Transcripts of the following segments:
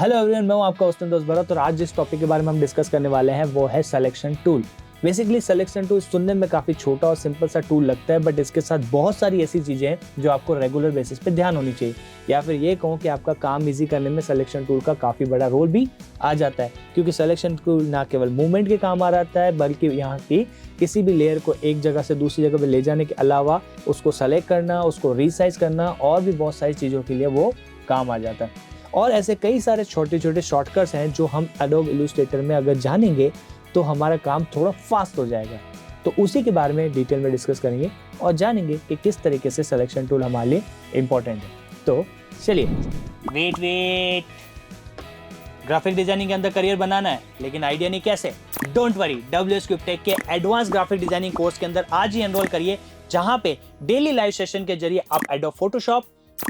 Hello everyone, मैं हूं आपका दोस्त भरत और आज जिस टॉपिक के बारे में हम डिस्कस करने वाले हैं वो है selection tool. Basically selection tool सुनने में काफी छोटा और सिंपल सा टूल लगता है, बट इसके साथ बहुत सारी ऐसी चीजें हैं जो आपको रेगुलर बेसिस पे ध्यान होनी चाहिए, या फिर ये कहूँ कि आपका काम इजी करने में सिलेक्शन टूल का काफी बड़ा रोल भी आ जाता है। क्योंकि सिलेक्शन टूल ना केवल मूवमेंट के काम आ जाता है, बल्कि यहाँ की किसी भी लेयर को एक जगह से दूसरी जगह पे ले जाने के अलावा उसको सेलेक्ट करना, उसको रीसाइज करना और भी बहुत सारी चीजों के लिए वो काम आ जाता है। और ऐसे कई सारे छोटे छोटे शॉर्टकट्स हैं जो हम एडोब इलस्ट्रेटर में अगर जानेंगे तो हमारा काम थोड़ा फास्ट हो जाएगा। तो उसी के बारे में डिटेल में डिस्कस करेंगे और जानेंगे कि किस तरीके से सिलेक्शन टूल हमारे लिए इम्पोर्टेंट है। तो चलिए। वेट ग्राफिक डिजाइनिंग के अंदर करियर बनाना है लेकिन आइडिया नहीं कैसे? डोंट वरी, WSCubeTech के एडवांस ग्राफिक डिजाइनिंग कोर्स के अंदर आज ही एनरोल करिए, जहां पे डेली लाइव सेशन के जरिए आप adobe Photoshop,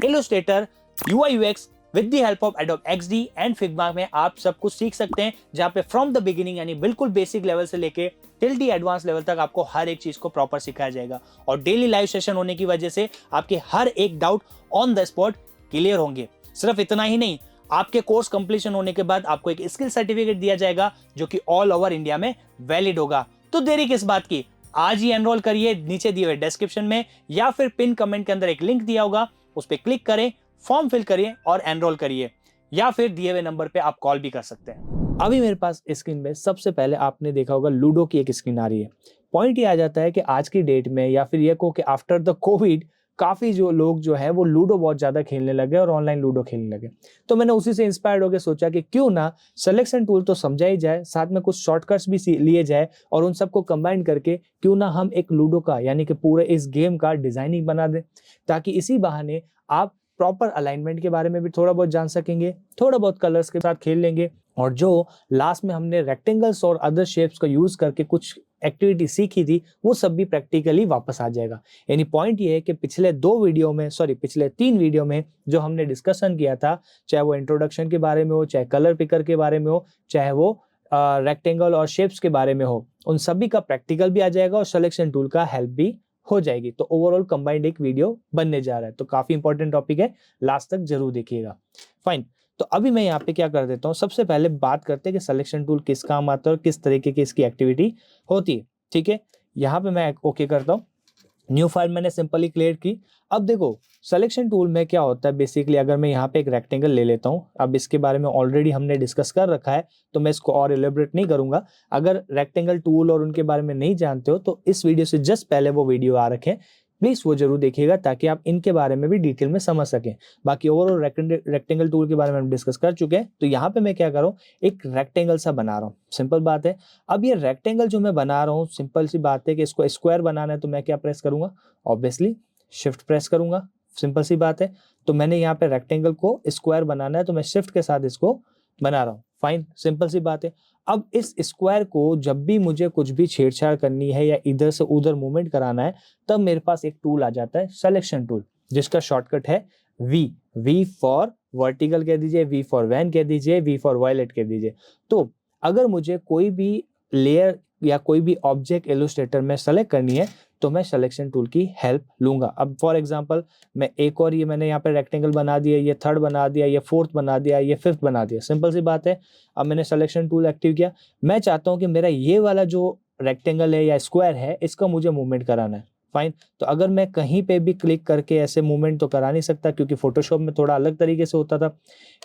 Illustrator, UI UX with the help of adobe XD and Figma में आप सब कुछ सीख सकते हैं, जहां पे फ्रॉम द बिगिनिंग यानी बिल्कुल बेसिक लेवल से लेके टिल दी एडवांस लेवल तक आपको हर एक चीज को प्रॉपर सिखाया जाएगा। और डेली लाइव सेशन होने की वजह से आपके हर एक doubt on the spot clear होंगे। सिर्फ इतना ही नहीं, आपके कोर्स कंप्लीशन होने के बाद आपको एक स्किल सर्टिफिकेट दिया जाएगा जो कि ऑल ओवर इंडिया में वैलिड होगा। तो देरी किस बात की, आज ही एनरोल करिए। नीचे दिए हुए डिस्क्रिप्शन में या फिर पिन कमेंट के अंदर एक लिंक दिया होगा, उस पर क्लिक करें, फॉर्म फिल करिए और एनरोल करिए, या फिर दिए हुए नंबर पे आप कॉल भी कर सकते हैं। अभी मेरे पास स्क्रीन पे सबसे पहले आपने देखा होगा लूडो की एक स्क्रीन आ रही है। पॉइंट ये आ जाता है कि आज की डेट में या फिर ये कहो कि आफ्टर द कोविड काफी जो लोग जो है वो लूडो बहुत ज्यादा खेलने लगे और ऑनलाइन लूडो खेलने लगे। तो मैंने उसी से इंस्पायर्ड होकर सोचा कि क्यों ना सिलेक्शन टूल तो समझा ही जाए, साथ में कुछ शॉर्टकट्स भी लिए जाए और उन सबको कंबाइन करके क्यों ना हम एक लूडो का यानी कि पूरे इस गेम का डिजाइनिंग बना दें, ताकि इसी बहाने आप प्रॉपर अलाइनमेंट के बारे में भी थोड़ा बहुत जान सकेंगे, थोड़ा बहुत कलर्स के साथ खेल लेंगे, और जो लास्ट में हमने रेक्टेंगल्स और अदर शेप्स का यूज करके कुछ एक्टिविटी सीखी थी वो सब भी प्रैक्टिकली वापस आ जाएगा। यानी पॉइंट ये है कि पिछले 3 वीडियो में जो हमने डिस्कशन किया था, चाहे वो इंट्रोडक्शन के बारे में हो, चाहे कलर पिकर के बारे में हो, चाहे वो रेक्टेंगल और शेप्स के बारे में हो, उन सभी का प्रैक्टिकल भी आ जाएगा और सिलेक्शन टूल का हेल्प भी हो जाएगी। तो ओवरऑल कंबाइंड एक वीडियो बनने जा रहा है। तो काफी इंपॉर्टेंट टॉपिक है, लास्ट तक जरूर देखिएगा। फाइन, तो अभी मैं यहाँ पे क्या कर देता हूँ, सबसे पहले बात करते हैं कि सिलेक्शन टूल किस काम आता है और किस तरीके की इसकी एक्टिविटी होती है। ठीक है, यहाँ पे मैं ओके करता हूँ। न्यू फाइल मैंने सिंपली क्रिएट की। अब देखो सिलेक्शन टूल में क्या होता है बेसिकली, अगर मैं यहाँ पे एक रेक्टेंगल ले लेता हूँ, अब इसके बारे में ऑलरेडी हमने डिस्कस कर रखा है तो मैं इसको और एलिब्रेट नहीं करूंगा। अगर रेक्टेंगल टूल और उनके बारे में नहीं जानते हो तो इस वीडियो से जस्ट पहले वो वीडियो आ रखे हैं, प्लीज वो जरूर देखिएगा ताकि आप इनके बारे में भी डिटेल में समझ सकें। बाकी ओवरऑल रेक्टेंगल टूल के बारे में हम डिस्कस कर चुके हैं। तो यहाँ पे मैं क्या कर रहा हूँ, एक रेक्टेंगल सा बना रहा हूँ, सिंपल बात है। अब ये रेक्टेंगल जो मैं बना रहा हूँ, सिंपल सी बात है कि इसको स्क्वायर बनाना है तो मैं क्या प्रेस करूंगा, ऑब्वियसली शिफ्ट प्रेस करूंगा, सिंपल सी बात है। तो मैंने यहाँ पे रेक्टेंगल को स्क्वायर बनाना है तो मैं शिफ्ट के साथ इसको बना रहा हूँ। फाइन, सिंपल सी बात है। अब इस स्क्वायर को जब भी मुझे कुछ भी छेड़छाड़ करनी है या इधर से उधर मूवमेंट कराना है, तब मेरे पास एक टूल आ जाता है सिलेक्शन टूल, जिसका शॉर्टकट है वी फॉर वर्टिकल कह दीजिए, वी फॉर वैन कह दीजिए, वी फॉर वायलेट कह दीजिए। तो अगर मुझे कोई भी लेयर या कोई भी ऑब्जेक्ट इलस्ट्रेटर में सेलेक्ट करनी है तो मैं सिलेक्शन टूल की हेल्प लूंगा। अब फॉर एग्जांपल मैं एक और, ये मैंने यहाँ पे रेक्टेंगल बना दिया, ये थर्ड बना दिया, ये फोर्थ बना दिया, ये फिफ्थ बना दिया, सिंपल सी बात है। अब मैंने सिलेक्शन टूल एक्टिव किया, मैं चाहता हूँ कि मेरा ये वाला जो रेक्टेंगल है या स्क्वायर है इसका मुझे मूवमेंट कराना है। फाइन, तो अगर मैं कहीं पे भी क्लिक करके ऐसे मूवमेंट तो करा नहीं सकता क्योंकि फोटोशॉप में थोड़ा अलग तरीके से होता था।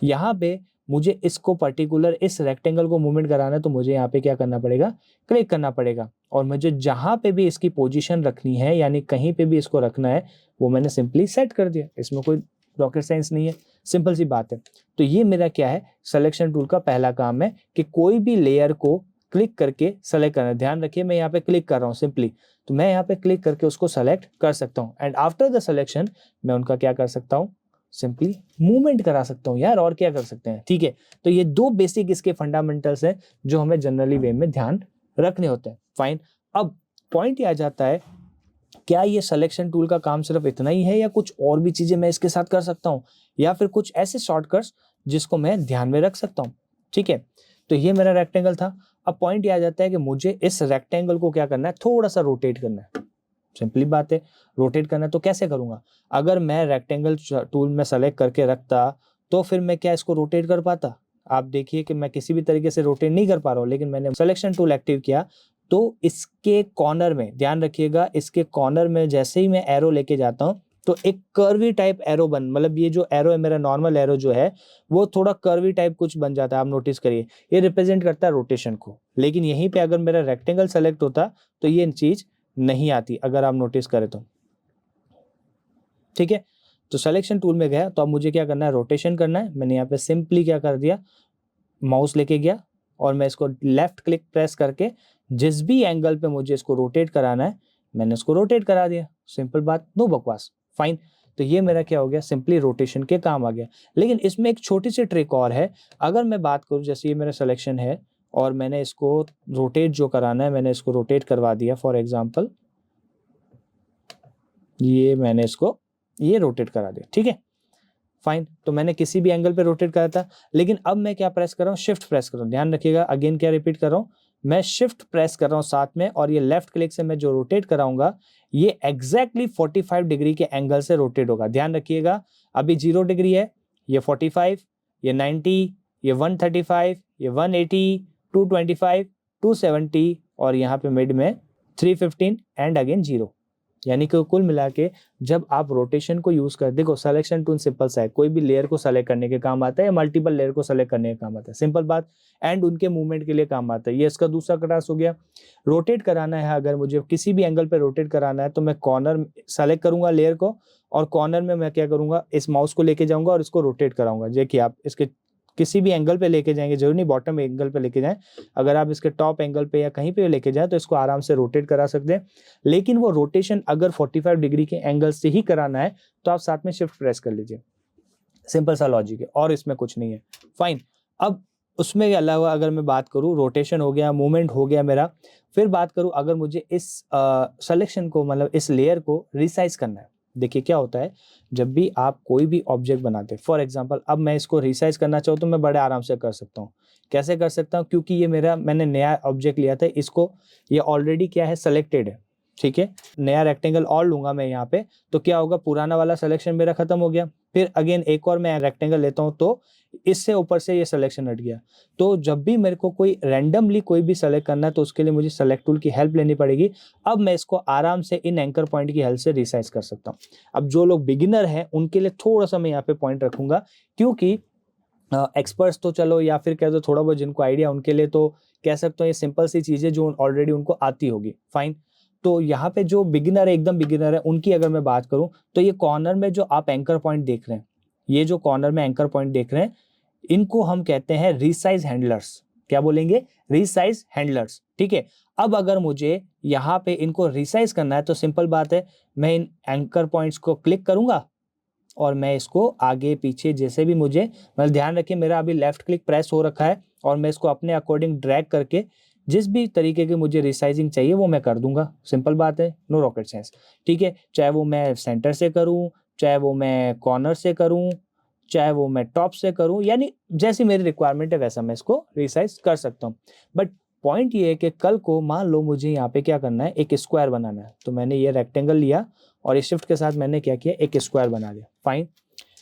यहाँ पे मुझे इसको पर्टिकुलर इस रेक्टेंगल को मूवमेंट कराना है तो मुझे यहाँ पे क्या करना पड़ेगा, क्लिक करना पड़ेगा, और मुझे जहां पे भी इसकी पोजीशन रखनी है यानी कहीं पे भी इसको रखना है वो मैंने सिंपली सेट कर दिया। इसमें कोई रॉकेट साइंस नहीं है, सिंपल सी बात है। तो ये मेरा क्या है, सिलेक्शन टूल का पहला काम है कि कोई भी लेयर को क्लिक करके सेलेक्ट करना। ध्यान रखिए मैं यहाँ पे क्लिक कर रहा हूँ सिंपली, तो मैं यहाँ पे क्लिक करके उसको सेलेक्ट कर सकता हूँ एंड आफ्टर द सिलेक्शन मैं उनका क्या कर सकता हूँ, सिंपली मूवमेंट करा सकता हूँ यार, और क्या कर सकते हैं। ठीक है, तो ये दो बेसिक इसके फंडामेंटल्स हैं जो हमें जनरली वे में ध्यान रखने होते हैं। फाइन, अब पॉइंट ये आ जाता है, क्या ये सिलेक्शन टूल का काम सिर्फ इतना ही है या कुछ और भी चीजें मैं इसके साथ कर सकता हूँ, या फिर कुछ ऐसे शॉर्टकट्स जिसको मैं ध्यान में रख सकता हूँ। ठीक है, तो ये मेरा रेक्टेंगल था। अब पॉइंट ये आ जाता है कि मुझे इस रेक्टेंगल को क्या करना है, थोड़ा सा रोटेट करना है। सिंपली बात है, रोटेट करना है तो कैसे करूंगा, अगर मैं रेक्टेंगल टूल में सेलेक्ट करके रखता तो फिर मैं क्या इसको रोटेट कर पाता, आप देखिए कि मैं किसी भी तरीके से रोटेट नहीं कर पा रहा हूँ, लेकिन मैंने सिलेक्शन टूल एक्टिव किया तो इसके कॉर्नर में, ध्यान रखिएगा, इसके कॉर्नर में जैसे ही मैं एरो लेके जाता हूँ तो एक कर्वी टाइप एरो मतलब ये जो एरो है मेरा नॉर्मल एरो जो है वो थोड़ा कर्वी टाइप कुछ बन जाता है। आप नोटिस करिए, ये रिप्रेजेंट करता है रोटेशन को। लेकिन यहीं पे अगर मेरा रेक्टेंगल सेलेक्ट होता तो ये चीज नहीं आती, अगर आप नोटिस करें तो। ठीक है, तो सिलेक्शन टूल में गया तो अब मुझे क्या करना है, रोटेशन करना है। मैंने यहाँ पे सिंपली क्या कर दिया, माउस लेके गया और मैं इसको लेफ्ट क्लिक प्रेस करके जिस भी एंगल पे मुझे इसको रोटेट कराना है मैंने इसको रोटेट करा दिया। सिंपल बात, नो बकवास, फाइन। तो ये मेरा क्या हो गया, सिंपली रोटेशन के काम आ गया। लेकिन इसमें एक छोटी सी ट्रिक और है। अगर मैं बात करूं, जैसे ये मेरा सिलेक्शन है और मैंने इसको रोटेट जो कराना है मैंने इसको रोटेट करवा दिया। फॉर एग्जाम्पल ये मैंने इसको ये रोटेट करा दिया, ठीक है, फाइन। तो मैंने किसी भी एंगल पे रोटेट करा था। लेकिन अब मैं क्या प्रेस कर रहा हूँ, शिफ्ट प्रेस कर रहा हूँ। ध्यान रखिएगा, अगेन क्या रिपीट कर रहा हूँ, मैं शिफ्ट प्रेस कर रहा हूँ साथ में, और ये लेफ्ट क्लिक से मैं जो रोटेट कराऊंगा ये एग्जैक्टली 45 डिग्री के एंगल से रोटेट होगा। ध्यान रखिएगा, अभी 0 डिग्री है, ये 45, ये 90, ये 135, ये 180, 225, 270 और यहाँ पे मिड में 315 एंड अगेन 0। यानी कि कुल मिला के जब आप रोटेशन को यूज कर, देखो सिलेक्शन टूल सिंपल सा है, कोई भी लेयर को सेलेक्ट करने के काम आता है या मल्टीपल लेयर को सेलेक्ट करने के काम आता है, सिंपल बात, एंड उनके मूवमेंट के लिए काम आता है। ये इसका दूसरा क्लास हो गया। रोटेट कराना है, अगर मुझे किसी भी एंगल पे रोटेट कराना है तो मैं कॉर्नर सेलेक्ट करूंगा लेयर को, और कॉर्नर में मैं क्या करूंगा, इस माउस को लेके जाऊंगा और इसको रोटेट कराऊंगा। देखिए आप इसके किसी भी एंगल पे लेके जाएंगे, जरूरी नहीं बॉटम एंगल पे लेके जाएं, अगर आप इसके टॉप एंगल पे या कहीं पे लेके जाएं तो इसको आराम से रोटेट करा सकते हैं। लेकिन वो रोटेशन अगर 45 डिग्री के एंगल से ही कराना है तो आप साथ में शिफ्ट प्रेस कर लीजिए। सिंपल सा लॉजिक है और इसमें कुछ नहीं है, फाइन। अब उसमें के अलावा अगर मैं बात करूं, रोटेशन हो गया, मूवमेंट हो गया मेरा, फिर बात करूं अगर मुझे इस सिलेक्शन को मतलब इस लेयर को रिसाइज करना है। देखिए क्या होता है, जब भी आप कोई भी ऑब्जेक्ट बनाते हैं, फॉर एग्जांपल अब मैं इसको रिसाइज करना चाहूँ तो मैं बड़े आराम से कर सकता हूँ। कैसे कर सकता हूँ, क्योंकि ये मैंने नया ऑब्जेक्ट लिया था, इसको ये ऑलरेडी क्या है, सेलेक्टेड है, ठीक है। नया रेक्टेंगल और लूंगा मैं यहाँ पे तो क्या होगा, पुराना वाला सिलेक्शन मेरा खत्म हो गया। फिर अगेन एक और मैं रेक्टेंगल लेता हूँ तो इससे ऊपर से ये सिलेक्शन हट गया। तो जब भी मेरे को कोई रैंडमली कोई भी सेलेक्ट करना है तो उसके लिए मुझे सेलेक्ट टूल की हेल्प लेनी पड़ेगी। अब मैं इसको आराम से इन एंकर पॉइंट की हेल्प से रिसाइज कर सकता हूँ। अब जो लोग बिगिनर हैं उनके लिए थोड़ा सा मैं यहाँ पे पॉइंट रखूंगा, क्योंकि एक्सपर्ट्स तो चलो या फिर कह दो थोड़ा बहुत जिनको आइडिया, उनके लिए तो कह सकते हो ये सिंपल सी चीजें जो ऑलरेडी उनको आती होगी, फाइन। तो यहाँ पे जो बिगिनर है, एकदम बिगिनर है, उनकी अगर मैं बात करूं तो ये कॉर्नर में जो आप एंकर पॉइंट देख रहे हैं, ये जो कॉर्नर में एंकर पॉइंट देख रहे हैं, इनको हम कहते हैं रिसाइज हैंडलर्स। क्या बोलेंगे, रिसाइज हैंडलर्स, ठीक है। अब अगर मुझे यहाँ पे इनको रिसाइज करना है तो सिंपल बात है, मैं इन एंकर पॉइंट्स को क्लिक करूंगा और मैं इसको आगे पीछे जैसे भी मुझे, मतलब ध्यान रखिए मेरा अभी लेफ्ट क्लिक प्रेस हो रखा है और मैं इसको अपने अकॉर्डिंग ड्रैग करके जिस भी तरीके की मुझे रिसाइजिंग चाहिए वो मैं कर दूंगा। सिंपल बात है, नो रॉकेट साइंस, ठीक है। चाहे वो मैं सेंटर से करूं, चाहे वो मैं कॉर्नर से करूं, चाहे वो मैं टॉप से करूं, यानी जैसी मेरी रिक्वायरमेंट है वैसा मैं इसको रिसाइज कर सकता हूं। बट पॉइंट ये है कि कल को मान लो मुझे यहाँ पे क्या करना है, एक स्क्वायर बनाना है, तो मैंने ये रेक्टेंगल लिया और इस शिफ्ट के साथ मैंने क्या किया, एक स्क्वायर बना दिया, फाइन।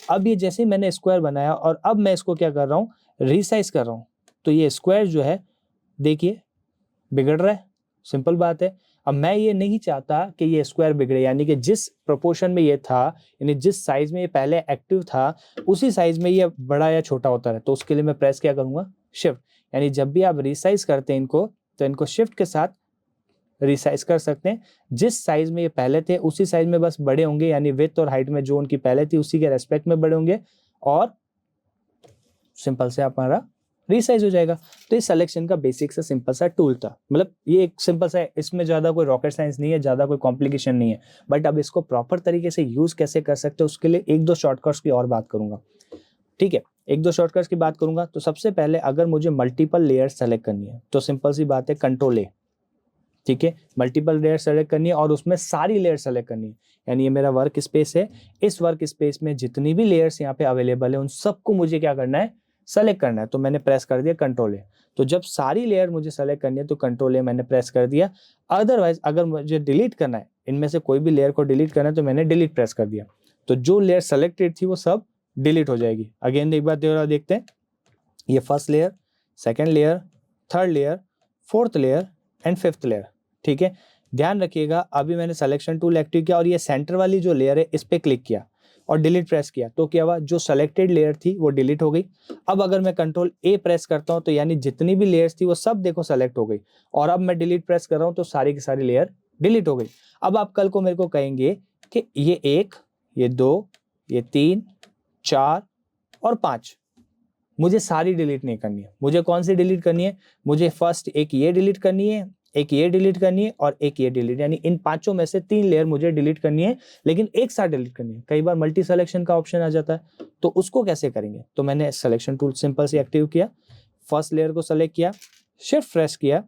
अब ये जैसे ही मैंने स्क्वायर बनाया और अब मैं इसको क्या कर रहा हूँ, रिसाइज कर रहा हूँ, तो ये स्क्वायर जो है देखिए बिगड़ रहा है। सिंपल बात है, अब मैं ये नहीं चाहता कि ये स्क्वायर बिगड़े, यानी कि जिस प्रोपोर्शन में ये था, यानी जिस साइज में ये पहले एक्टिव था उसी साइज में ये बड़ा या छोटा होता रहे। तो उसके लिए मैं प्रेस क्या करूंगा, शिफ्ट। यानी जब भी आप रिसाइज करते हैं इनको तो इनको शिफ्ट के साथ रिसाइज कर सकते हैं। जिस साइज में ये पहले थे उसी साइज में बस बड़े होंगे, यानी विड्थ और हाइट में जो उनकी पहले थी उसी के रेस्पेक्ट में बड़े होंगे और सिंपल से हमारा रिसाइज हो जाएगा। तो ये सिलेक्शन का बेसिक सा सिंपल सा टूल था, मतलब ये एक सिंपल सा, इसमें ज्यादा कोई रॉकेट साइंस नहीं है, ज्यादा कोई कॉम्प्लिकेशन नहीं है। बट अब इसको प्रॉपर तरीके से यूज कैसे कर सकते हैं उसके लिए एक दो शॉर्टकट्स की और बात करूंगा, ठीक है। एक दो शॉर्टकट्स की बात करूंगा। तो सबसे पहले अगर मुझे मल्टीपल लेयर सेलेक्ट करनी है तो सिंपल सी बात है, कंट्रोल ए, ठीक है। मल्टीपल लेयर सेलेक्ट करनी है और उसमें सारी लेयर सेलेक्ट करनी है। यानी ये मेरा वर्क स्पेस है, इस वर्क स्पेस में जितनी भी लेयर्स यहाँ पे अवेलेबल है उन सबको मुझे क्या करना है, सेलेक्ट करना है। तो मैंने प्रेस कर दिया कंट्रोल ए। तो जब सारी लेयर मुझे सेलेक्ट करनी है तो कंट्रोल ए मैंने प्रेस कर दिया। अदरवाइज अगर मुझे डिलीट करना है, इनमें से कोई भी लेयर को डिलीट करना है तो मैंने डिलीट प्रेस कर दिया। तो जो लेयर सेलेक्टेड थी वो सब डिलीट हो जाएगी। अगेन एक बार दोबारा देखते हैं, ये first layer, second layer, third layer, fourth layer and fifth layer. ठीक है, ध्यान रखिएगा अभी मैंने सिलेक्शन टूल एक्टिव किया और ये सेंटर वाली जो लेयर है इस पे क्लिक किया और डिलीट प्रेस किया तो क्या हुआ, जो सेलेक्टेड लेयर थी वो डिलीट हो गई। अब अगर मैं कंट्रोल ए प्रेस करता हूं तो यानी जितनी भी लेयर्स थी वो सब देखो सेलेक्ट हो गई, और अब मैं डिलीट प्रेस कर रहा हूं तो सारी की सारी लेयर डिलीट हो गई। अब आप कल को मेरे को कहेंगे कि ये 1, ये 2, ये 3, 4 और 5 मुझे सारी डिलीट नहीं करनी है। मुझे कौन सी डिलीट करनी है, मुझे फर्स्ट एक ये डिलीट करनी है, एक ये डिलीट करनी है और एक ये डिलीट, यानी इन पांचों में से 3 लेयर मुझे डिलीट करनी है, लेकिन एक साथ डिलीट करनी है। कई बार मल्टी सिलेक्शन का ऑप्शन आ जाता है तो उसको कैसे करेंगे, तो मैंने सिलेक्शन टूल सिंपल से एक्टिव किया, फर्स्ट लेयर को सेलेक्ट किया, शिफ्ट प्रेस किया,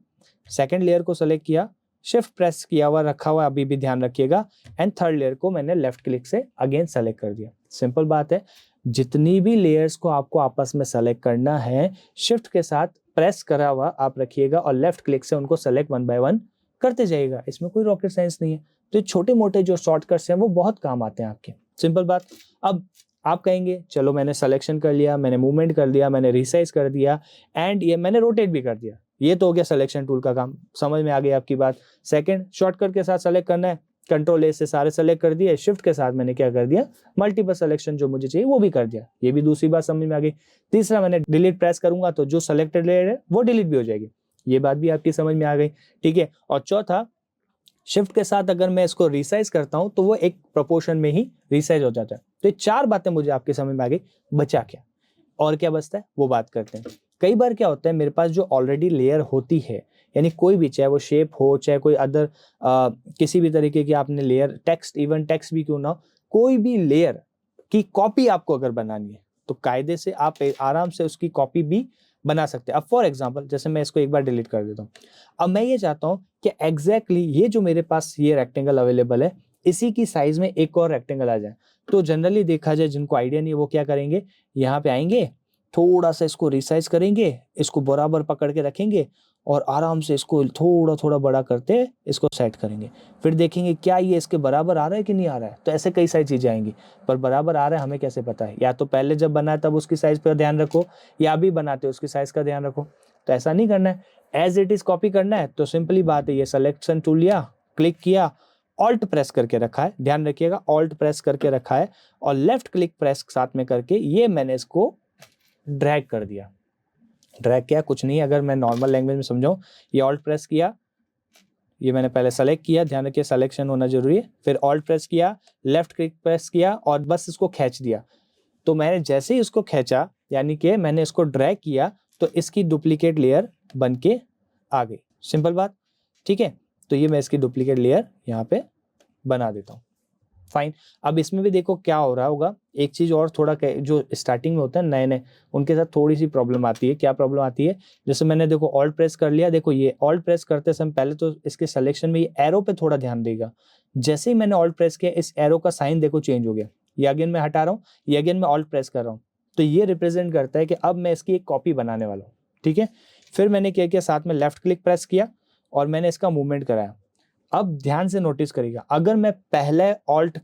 सेकेंड लेयर को सेलेक्ट किया, शिफ्ट प्रेस किया हुआ रखा हुआ अभी भी ध्यान रखिएगा, एंड थर्ड लेयर को मैंने लेफ्ट क्लिक से अगेन सेलेक्ट कर दिया। सिंपल बात है, जितनी भी लेयर्स को आपको आपस में सेलेक्ट करना है शिफ्ट के साथ प्रेस करा हुआ आप रखिएगा और लेफ्ट क्लिक से उनको सेलेक्ट 1 बाय 1 करते जाइएगा। इसमें कोई रॉकेट साइंस नहीं है। तो ये छोटे मोटे जो शॉर्टकट्स हैं वो बहुत काम आते हैं आपके। सिंपल बात। अब आप कहेंगे चलो मैंने सिलेक्शन कर लिया, मैंने मूवमेंट कर दिया, मैंने रिसाइज कर दिया एंड ये मैंने रोटेट भी कर दिया, ये तो हो गया सिलेक्शन टूल का काम। समझ में आ गई आपकी बात। सेकंड, शॉर्टकट के साथ सेलेक्ट करना है, कंट्रोल ए से सारे सेलेक्ट कर दिए, शिफ्ट के साथ मैंने क्या कर दिया, मल्टीपल सिलेक्शन जो मुझे चाहिए वो भी कर दिया, ये भी दूसरी बात समझ में आ गई। तीसरा, मैंने डिलीट प्रेस करूंगा तो जो सेलेक्टेड लेयर है वो डिलीट भी हो जाएगी, ये बात भी आपकी समझ में आ गई। ठीक है, और चौथा, शिफ्ट के साथ अगर मैं इसको रिसाइज करता हूं तो वो एक प्रोपोर्शन में ही रिसाइज हो जाता है। तो ये 4 बातें मुझे आपकी समझ में आ गई। बचा क्या, और क्या बचता है वो बात करते हैं। कई बार क्या होता है, मेरे पास जो ऑलरेडी लेयर होती है, यानी कोई भी, चाहे वो शेप हो, चाहे कोई अदर किसी भी तरीके की आपने लेयर, टेक्स्ट, इवन टेक्स्ट भी क्यों ना हो, कोई भी लेयर की कॉपी आपको अगर बनानी है तो कायदे से आप आराम से उसकी कॉपी भी बना सकते हैं। अब फॉर एग्जांपल, जैसे मैं इसको एक बार डिलीट कर देता हूँ, अब मैं ये चाहता हूँ कि एग्जैक्टली ये जो मेरे पास ये रेक्टेंगल अवेलेबल है इसी की साइज में एक और रेक्टेंगल आ जाए। तो जनरली देखा जाए, जिनको आइडिया नहीं है वो क्या करेंगे, यहाँ पे आएंगे, थोड़ा सा इसको रिसाइज करेंगे, इसको बराबर पकड़ के रखेंगे और आराम से इसको थोड़ा थोड़ा बड़ा करते इसको सेट करेंगे। फिर देखेंगे क्या ये इसके बराबर आ रहा है कि नहीं आ रहा है। तो ऐसे कई सारी चीजें आएंगी, पर बराबर आ रहा है हमें कैसे पता है, या तो पहले जब बना तब उसकी साइज पर ध्यान रखो, या अभी बनाते उसकी साइज का ध्यान रखो। तो ऐसा नहीं करना है, एज इट इज कॉपी करना है। तो सिंपली बात है, ये सिलेक्शन टूल लिया, क्लिक किया, ऑल्ट प्रेस करके रखा है, ध्यान रखिएगा ऑल्ट प्रेस करके रखा है, और लेफ्ट क्लिक प्रेस साथ में करके ये मैंने इसको ड्रैग कर दिया। ड्रैग किया कुछ नहीं, अगर मैं नॉर्मल लैंग्वेज में समझाऊं, ये ऑल्ट प्रेस किया, ये मैंने पहले सेलेक्ट किया, ध्यान रखिए सिलेक्शन होना जरूरी है, फिर ऑल्ट प्रेस किया, लेफ्ट क्लिक प्रेस किया और बस इसको खींच दिया। तो मैंने जैसे ही इसको खींचा, यानी कि मैंने इसको ड्रैग किया, तो इसकी डुप्लीकेट लेयर बन के आ गई। सिंपल बात, ठीक है। तो ये मैं इसकी डुप्लीकेट लेयर यहाँ पे बना देता हूँ। फाइन। अब इसमें भी देखो क्या हो रहा होगा, एक चीज और, थोड़ा जो स्टार्टिंग में होता है नए नए, उनके साथ थोड़ी सी प्रॉब्लम आती है। क्या प्रॉब्लम आती है, जैसे मैंने देखो ऑल्ट प्रेस कर लिया, देखो ये ऑल्ट प्रेस करते समय पहले तो इसके सिलेक्शन में ये एरो पे थोड़ा ध्यान देगा। जैसे ही मैंने ऑल्ट प्रेस किया, इस एरो का साइन देखो चेंज हो गया, ये अगेन मैं हटा रहा हूँ, ये अगेन मैं ऑल्ट प्रेस कर रहा हूँ। तो ये रिप्रेजेंट करता है कि अब मैं इसकी एक कॉपी बनाने वाला हूँ। ठीक है, फिर मैंने क्या किया, साथ में लेफ्ट क्लिक प्रेस किया और मैंने इसका मूवमेंट कराया। अब ध्यान से नोटिस करिएगा, अगर मैं पहले ऑल्ट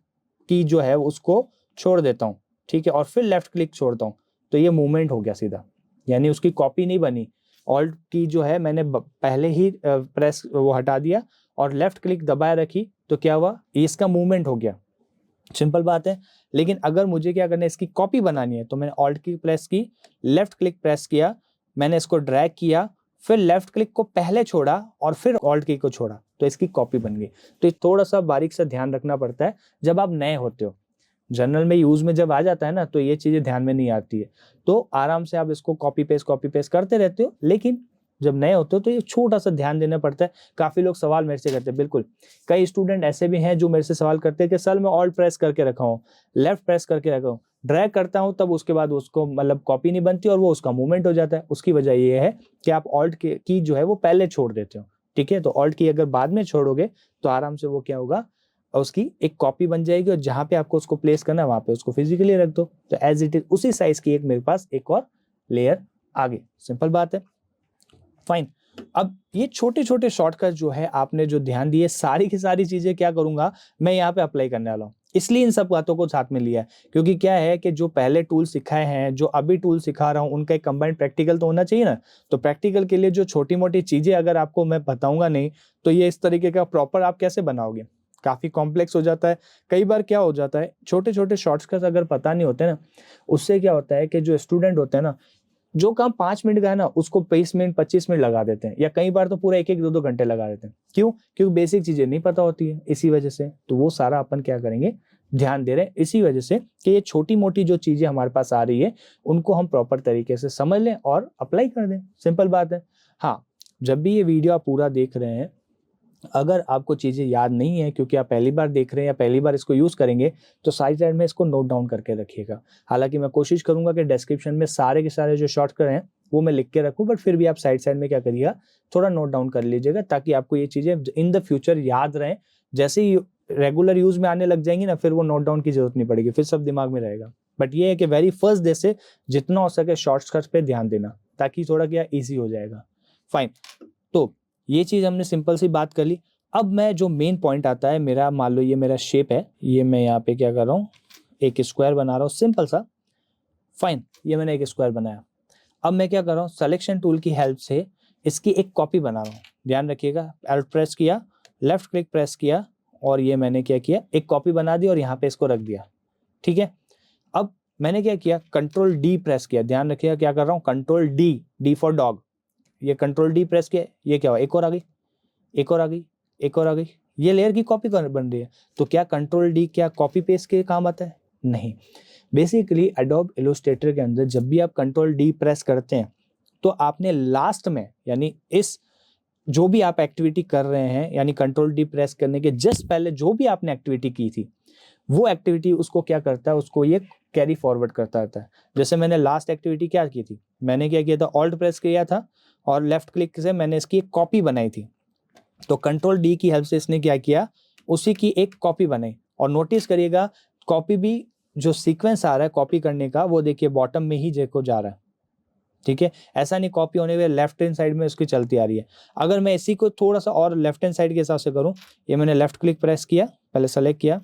की जो है उसको छोड़ देता हूँ, ठीक है, और फिर लेफ्ट क्लिक छोड़ता हूँ, तो ये मूवमेंट हो गया सीधा, यानी उसकी कॉपी नहीं बनी। ऑल्ट की जो है मैंने पहले ही प्रेस वो हटा दिया और लेफ्ट क्लिक दबाए रखी, तो क्या हुआ, इसका मूवमेंट हो गया। सिंपल बात है। लेकिन अगर मुझे क्या करना है, इसकी कॉपी बनानी है, तो मैंने ऑल्ट की प्रेस की, लेफ्ट क्लिक प्रेस किया, मैंने इसको ड्रैग किया, फिर लेफ्ट क्लिक को पहले छोड़ा और फिर ऑल्ट की को छोड़ा, तो इसकी कॉपी बन गई। तो ये थोड़ा सा बारीक से ध्यान रखना पड़ता है जब आप नए होते हो। जनरल में यूज में जब आ जाता है ना, तो ये चीजें ध्यान में नहीं आती है, तो आराम से आप इसको कॉपी पेस्ट करते रहते हो। लेकिन जब नए होते हो तो ये छोटा सा ध्यान देना पड़ता है। काफी लोग सवाल मेरे से करते हैं, बिल्कुल कई स्टूडेंट ऐसे भी हैं जो मेरे से सवाल करते हैं कि सर मैं ऑल्ट प्रेस करके रखा हूँ, लेफ्ट प्रेस करके रखा हूँ, ड्रैग करता हूँ, तब उसके बाद उसको मतलब कॉपी नहीं बनती और वो उसका मूवमेंट हो जाता है। उसकी वजह ये है कि आप ऑल्ट की जो है वो पहले छोड़ देते हो। ठीक है, तो ऑल्ट की अगर बाद में छोड़ोगे तो आराम से वो क्या होगा, उसकी एक कॉपी बन जाएगी, और जहां पे आपको उसको प्लेस करना है वहां पे उसको फिजिकली रख दो, तो एज इट इज उसी साइज की एक मेरे पास एक और लेयर आ गई। सिंपल बात है। फाइन। अब ये छोटे छोटे शॉर्टकट जो है आपने जो ध्यान दिए, सारी की सारी चीजें क्या करूंगा मैं यहाँ पे अप्लाई करने वाला हूँ। इसलिए इन सब बातों को साथ में लिया है, क्योंकि क्या है कि जो पहले टूल सिखाए हैं, जो अभी टूल सिखा रहा हूँ, उनका एक कंबाइंड प्रैक्टिकल तो होना चाहिए ना। तो प्रैक्टिकल के लिए जो छोटी मोटी चीजें अगर आपको मैं बताऊंगा नहीं, तो ये इस तरीके का प्रॉपर आप कैसे बनाओगे, काफी कॉम्प्लेक्स हो जाता है। कई बार क्या हो जाता है, छोटे छोटे शॉर्टकट्स अगर पता नहीं होते ना, उससे क्या होता है कि जो स्टूडेंट होते हैं ना, जो काम 5 मिनट का है ना, उसको 20 मिनट 25 मिनट लगा देते हैं, या कई बार तो पूरा 1-1 2-2 घंटे लगा देते हैं। क्यों? क्योंकि बेसिक चीजें नहीं पता होती है, इसी वजह से। तो वो सारा अपन क्या करेंगे, ध्यान दे रहे हैं इसी वजह से कि ये छोटी मोटी जो चीजें हमारे पास आ रही है, उनको हम प्रॉपर तरीके से समझ लें और अप्लाई कर दें। सिंपल बात है। हाँ, जब भी ये वीडियो आप पूरा देख रहे हैं, अगर आपको चीजें याद नहीं है क्योंकि आप पहली बार देख रहे हैं या पहली बार इसको यूज करेंगे, तो साइड में इसको नोट डाउन करके रखिएगा। हालांकि मैं कोशिश करूंगा कि डिस्क्रिप्शन में सारे के सारे जो शॉर्टकट हैं वो मैं लिख के रखूं, बट फिर भी आप साइड में क्या करिएगा, थोड़ा नोट डाउन कर लीजिएगा, ताकि आपको ये चीजें इन द फ्यूचर याद रहें। जैसे ही रेगुलर यूज में आने लग जाएंगी ना, फिर वो नोट डाउन की जरूरत नहीं पड़ेगी, फिर सब दिमाग में रहेगा। बट ये है कि वेरी फर्स्ट डे से जितना हो सके शॉर्टकट्स पे ध्यान देना, ताकि थोड़ा क्या ईजी हो जाएगा। फाइन, तो ये चीज हमने सिंपल सी बात कर ली। अब मैं जो मेन पॉइंट आता है मेरा, मान लो ये मेरा शेप है, ये मैं यहाँ पे क्या कर रहा हूँ, एक स्क्वायर बना रहा हूँ सिंपल सा। फाइन, ये मैंने एक स्क्वायर बनाया। अब मैं क्या कर रहा हूँ, सिलेक्शन टूल की हेल्प से इसकी एक कॉपी बना रहा हूँ। ध्यान रखिएगा, Alt प्रेस किया, लेफ्ट क्लिक प्रेस किया, और ये मैंने क्या किया, एक कॉपी बना दी और यहाँ पे इसको रख दिया। ठीक है। अब मैंने क्या किया, कंट्रोल डी प्रेस किया। ध्यान रखिएगा क्या कर रहा हूँ, control D, D for dog. ये कंट्रोल डी प्रेस किया, ये क्या हुआ, एक और आ गई, एक और आ गई, एक और आ गई। ये लेयर की कॉपी बन रही है। तो क्या कंट्रोल डी क्या कॉपी पेस्ट के काम आता है? नहीं। बेसिकली एडोब इलस्ट्रेटर के अंदर जब भी आप कंट्रोल डी प्रेस करते हैं, तो आपने लास्ट में, यानी इस जो भी आप एक्टिविटी कर रहे हैं, यानी कंट्रोल डी प्रेस करने के जस्ट पहले जो भी आपने एक्टिविटी की थी, वो एक्टिविटी उसको क्या करता है, उसको ये कैरी फॉरवर्ड करता रहता है। जैसे मैंने लास्ट एक्टिविटी क्या की थी, मैंने क्या किया था, ऑल्ट प्रेस किया था और लेफ्ट क्लिक से मैंने इसकी एक कॉपी बनाई थी। तो कंट्रोल डी की हेल्प से इसने क्या किया, उसी की एक कॉपी बनाई। और नोटिस करिएगा, कॉपी भी जो सीक्वेंस आ रहा है कॉपी करने का, वो देखिए बॉटम में ही जेको जा रहा है। ठीक है, ऐसा नहीं कॉपी होने में लेफ्ट हैंड साइड में उसकी चलती आ रही है। अगर मैं इसी को थोड़ा सा और लेफ्ट हैंड साइड के हिसाब से करूं, ये मैंने लेफ्ट क्लिक प्रेस किया, पहले सेलेक्ट किया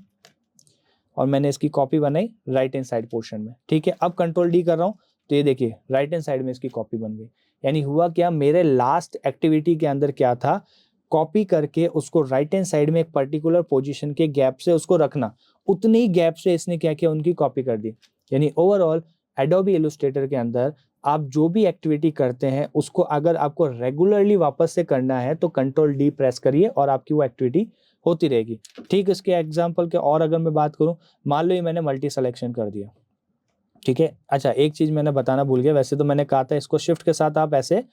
और मैंने इसकी कॉपी बनाई राइट हैंड साइड पोर्शन में। ठीक है, अब कंट्रोल डी कर रहा हूं, तो ये देखिए राइट हैंड साइड में इसकी कॉपी बन गई। यानी हुआ क्या, मेरे लास्ट एक्टिविटी के अंदर क्या था, कॉपी करके उसको राइट हैंड साइड में एक पर्टिकुलर पोजीशन के गैप से उसको रखना, उतनी ही गैप से इसने क्या किया, उनकी कॉपी कर दी। यानी ओवरऑल एडोबी इलस्ट्रेटर के अंदर आप जो भी एक्टिविटी करते हैं, उसको अगर आपको रेगुलरली वापस से करना है तो कंट्रोल डी प्रेस करिए और आपकी वो एक्टिविटी होती रहेगी। ठीक, इसके एग्जाम्पल के और अगर मैं बात करूं, मान लो ये मैंने मल्टी सिलेक्शन कर दिया। ठीक है, अच्छा एक चीज मैंने बताना भूल गया, वैसे तो मैंने कहा था इसको शिफ्ट के साथ आप ऐसे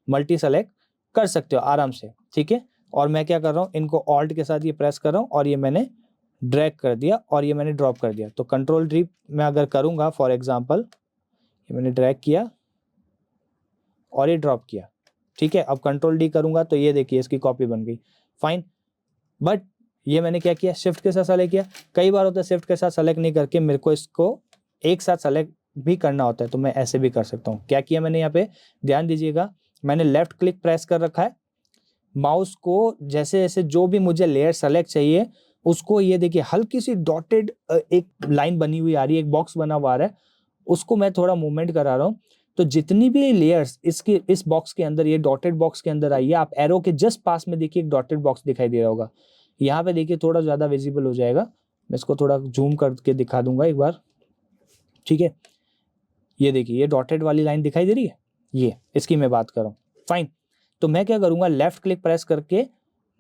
मल्टी सेलेक्ट कर सकते हो आराम से। ठीक है, और मैं क्या कर रहा हूँ, इनको ऑल्ट के साथ ये प्रेस कर रहा हूँ और ये मैंने ड्रैग कर दिया और ये मैंने ड्रॉप कर दिया। तो कंट्रोल डी मैं अगर करूंगा, फॉर एग्जाम्पल ये मैंने ड्रैग किया और ये ड्रॉप किया। ठीक है, अब कंट्रोल डी करूंगा तो ये देखिए इसकी कॉपी बन गई। फाइन, बट ये मैंने क्या किया, शिफ्ट के साथ सेलेक्ट किया। कई बार होता है शिफ्ट के साथ सेलेक्ट नहीं करके मेरे को इसको एक साथ सेलेक्ट भी करना होता है, तो मैं ऐसे भी कर सकता हूँ। क्या किया मैंने यहाँ पे, ध्यान दीजिएगा, मैंने लेफ्ट क्लिक प्रेस कर रखा है, माउस को जैसे जैसे जो भी मुझे लेयर सेलेक्ट चाहिए उसको, ये देखिए हल्की सी डॉटेड एक लाइन बनी हुई आ रही है, एक बॉक्स बना हुआ आ रहा है, उसको मैं थोड़ा मूवमेंट करा रहा हूँ। तो जितनी भी लेयर्स इसके इस बॉक्स के अंदर, ये डॉटेड बॉक्स के अंदर आई है, आप एरो के जस्ट पास में देखिए एक डॉटेड बॉक्स दिखाई दे रहा होगा। यहाँ पे देखिए थोड़ा ज्यादा विजिबल हो जाएगा, मैं इसको थोड़ा जूम करके दिखा दूंगा एक बार। ठीक है, ये देखिए ये डॉटेड वाली लाइन दिखाई दे रही है, ये इसकी मैं बात कर रहा हूँ। फाइन, तो मैं क्या करूंगा, लेफ्ट क्लिक प्रेस करके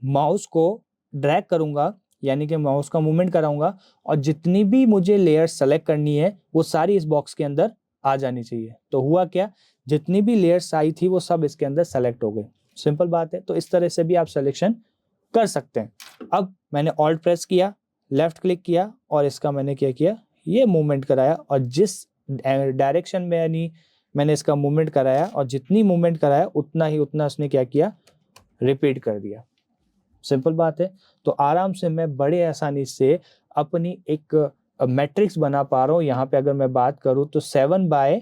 माउस को ड्रैग करूंगा, यानी कि माउस का मूवमेंट कराऊंगा, और जितनी भी मुझे लेयर सेलेक्ट करनी है वो सारी इस बॉक्स के अंदर आ जानी चाहिए। तो हुआ क्या, जितनी भी लेयर्स आई थी वो सब इसके अंदर सेलेक्ट हो गई। सिंपल बात है। तो इस तरह से भी आप सिलेक्शन कर सकते हैं। अब मैंने ऑल्ट प्रेस किया, लेफ्ट क्लिक किया और इसका मैंने क्या किया, ये मूवमेंट कराया, और जिस डायरेक्शन में यानी मैंने इसका मूवमेंट कराया, और जितनी मूवमेंट कराया उतना ही उतना उसने क्या किया, रिपीट कर दिया। सिंपल बात है। तो आराम से मैं बड़े आसानी से अपनी एक मैट्रिक्स बना पा रहा हूँ। यहाँ पे अगर मैं बात करूँ तो 7 बाय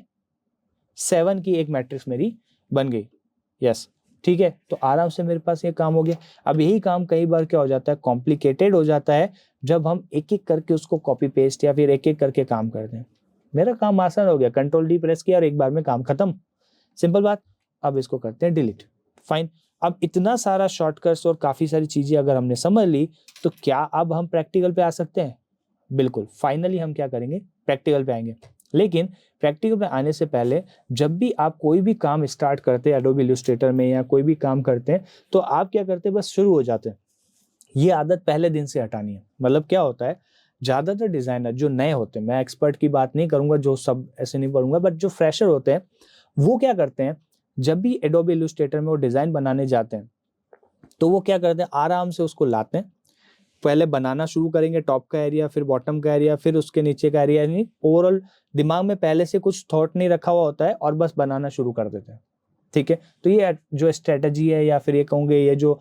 7 की एक मैट्रिक्स मेरी बन गई। यस, ठीक है, तो आराम से मेरे पास ये काम हो गया। अब यही काम कई बार क्या हो जाता है, कॉम्प्लिकेटेड हो जाता है जब हम एक एक करके उसको कॉपी पेस्ट या फिर एक एक करके काम करते हैं। मेरा काम आसान हो गया, कंट्रोल डी प्रेस किया और एक बार में काम खत्म, सिंपल बात। अब इसको करते हैं डिलीट, फाइन। अब इतना सारा शॉर्टकट्स और काफी सारी चीजें अगर हमने समझ ली, तो क्या अब हम प्रैक्टिकल पे आ सकते हैं? बिल्कुल, फाइनली हम क्या करेंगे, प्रैक्टिकल पे आएंगे। लेकिन प्रैक्टिकल पे आने से पहले जब भी आप कोई भी काम स्टार्ट करते हैं एडोबी इलस्ट्रेटर में या कोई भी काम करते हैं, तो आप क्या करते हैं, बस शुरू हो जाते हैं। ये आदत पहले दिन से हटानी है। मतलब क्या होता है, ज्यादातर डिजाइनर जो नए होते हैं, मैं एक्सपर्ट की बात नहीं करूंगा, जो सब ऐसे नहीं पढ़ूंगा, बट जो फ्रेशर होते हैं वो क्या करते हैं, जब भी एडोबी इलस्ट्रेटर में वो डिजाइन बनाने जाते हैं, तो वो क्या करते हैं, आराम से उसको लाते हैं, पहले बनाना शुरू करेंगे टॉप का एरिया, फिर बॉटम का एरिया, फिर उसके नीचे का एरिया, यानी ओवरऑल दिमाग में पहले से कुछ थॉट नहीं रखा हुआ होता है और बस बनाना शुरू कर देते हैं। ठीक है, तो ये जो स्ट्रेटजी है या फिर ये कहूँगे ये जो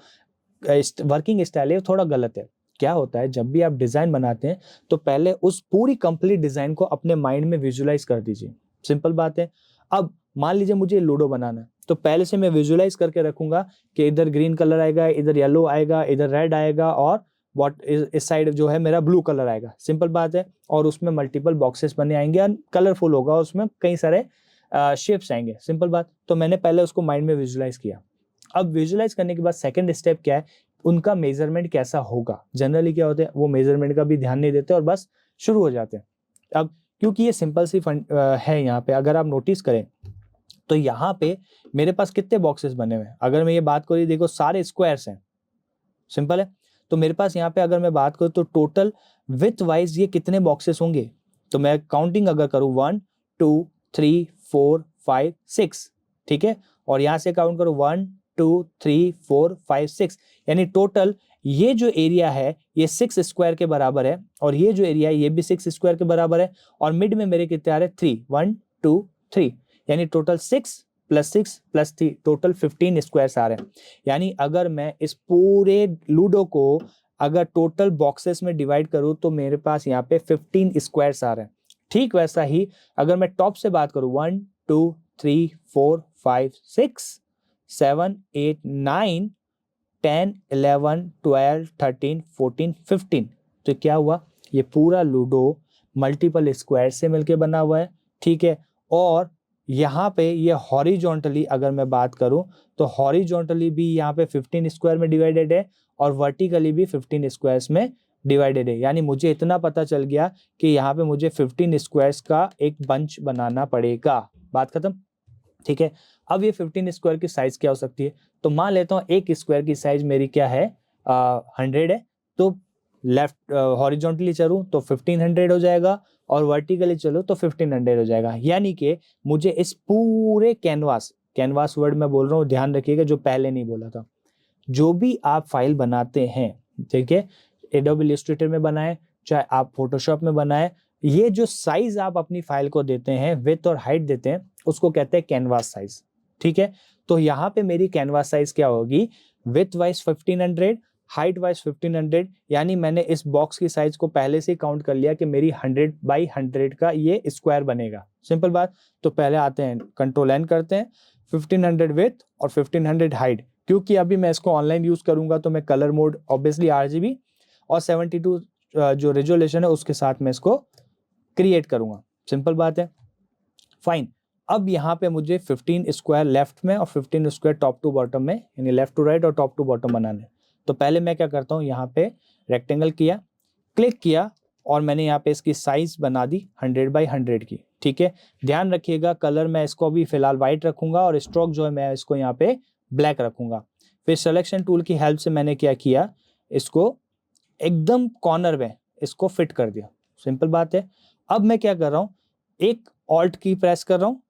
वर्किंग स्टाइल है, थोड़ा गलत है। क्या होता है, जब भी आप डिजाइन बनाते हैं तो पहले उस पूरी कंप्लीट डिजाइन को अपने माइंड में विजुअलाइज कर दीजिए, सिंपल बात है। अब मान लीजिए मुझे लूडो बनाना है, तो पहले से मैं विजुअलाइज करके रखूंगा कि इधर ग्रीन कलर आएगा, इधर येलो आएगा, इधर रेड आएगा, और इस साइड जो है मेरा ब्लू कलर आएगा, सिंपल बात है। और उसमें मल्टीपल बॉक्सेस बने आएंगे और कलरफुल होगा, उसमें कई सारे शेप्स आएंगे, सिंपल बात। तो मैंने पहले उसको माइंड में विजुअलाइज किया। अब विजुअलाइज करने के बाद सेकंड स्टेप क्या है, उनका मेजरमेंट कैसा होगा। जनरली क्या होता है, वो मेजरमेंट का भी ध्यान नहीं देते और बस शुरू हो जाते हैं। अब क्योंकि ये सिंपल सी है, यहाँ पे अगर आप नोटिस करें तो यहाँ पे मेरे पास कितने बॉक्सेस बने हुए हैं, अगर मैं ये बात करूँ, देखो सारे स्क्वायर्स हैं, सिंपल है। तो मेरे पास यहाँ पे अगर मैं बात करूँ तो टोटल विथ वाइज ये कितने बॉक्सेस होंगे, तो मैं काउंटिंग अगर करूँ 1 2 3 4 5 6, ठीक है। और यहाँ से काउंट करूँ 1 2 3 4 5 6, यानी टोटल ये जो एरिया है ये 6 स्क्वायर के बराबर है, और ये जो एरिया है ये भी 6 स्क्वायर के बराबर है, और मिड में मेरे कितने आ रहे हैं 3, 1 2 3, यानी टोटल 6 + 3 टोटल 15 स्क्वायर्स आ रहे हैं। यानी अगर मैं इस पूरे लूडो को अगर टोटल बॉक्सेस में डिवाइड करूं तो मेरे पास यहाँ पे 15 स्क्वायर्स आ रहे हैं। ठीक वैसा ही अगर मैं टॉप से बात करूं 1 2 3 4 5 6 7 8 9 10 11 12 13 14 15, तो क्या हुआ, ये पूरा लूडो मल्टीपल स्क्वायर से मिलके बना हुआ है, ठीक है। और यहाँ पे ये हॉरिजॉन्टली अगर मैं बात करूं तो हॉरिजॉन्टली भी यहाँ पे 15 स्क्वायर में डिवाइडेड है और वर्टिकली भी 15 स्क्वायर्स में डिवाइडेड है। यानी मुझे इतना पता चल गया कि यहाँ पे मुझे 15 स्क्वायर्स का एक बंच बनाना पड़ेगा, बात खत्म, ठीक है। अब ये 15 स्क्वायर की साइज क्या हो सकती है, तो मान लेता हूँ एक स्क्वायर की साइज मेरी क्या है 100 है, तो लेफ्ट हॉरिजॉन्टली चलूँ तो 1500 हो जाएगा और वर्टिकली चलो तो 1500 हो जाएगा। यानी कि मुझे इस पूरे कैनवास वर्ड में बोल रहा हूँ, ध्यान रखिएगा जो पहले नहीं बोला था, जो भी आप फाइल बनाते हैं, ठीक है, एडोबी इलस्ट्रेटर में बनाए चाहे आप फोटोशॉप में बनाए, ये जो साइज आप अपनी फाइल को देते हैं, विड्थ और हाइट देते हैं, उसको कहते हैं कैनवास साइज, ठीक है। तो यहाँ पे मेरी कैनवास साइज क्या होगी, विड्थ वाइज 1500, हाइट वाइज 1500, यानी मैंने इस बॉक्स की साइज को पहले से काउंट कर लिया कि मेरी 100 बाई 100 का ये स्क्वायर बनेगा, सिंपल बात। तो पहले आते हैं कंट्रोल एन करते हैं, 1500 विड्थ और 1500 हाइट, क्योंकि अभी मैं इसको ऑनलाइन यूज करूंगा तो मैं कलर मोड ऑब्वियसली RGB और 72 जो रेजोल्यूशन है उसके साथ मैं इसको क्रिएट करूंगा, सिंपल बात है, फाइन। अब यहाँ पे मुझे 15 स्क्वायर लेफ्ट में और 15 स्क्वायर टॉप टू बॉटम में, यानी लेफ्ट टू राइट और टॉप टू बॉटम बनाने। तो पहले मैं क्या करता हूँ, यहाँ पे रेक्टेंगल किया, क्लिक किया और मैंने यहाँ पे इसकी साइज बना दी 100 बाई 100 की, ठीक है। ध्यान रखिएगा कलर मैं इसको अभी फिलहाल व्हाइट रखूंगा और स्ट्रोक जो है मैं इसको यहाँ पे ब्लैक रखूंगा। फिर सिलेक्शन टूल की हेल्प से मैंने क्या किया, इसको एकदम कॉर्नर में इसको फिट कर दिया, सिंपल बात है। अब मैं क्या कर रहा हूँ, एक ऑल्ट की प्रेस कर रहा हूँ,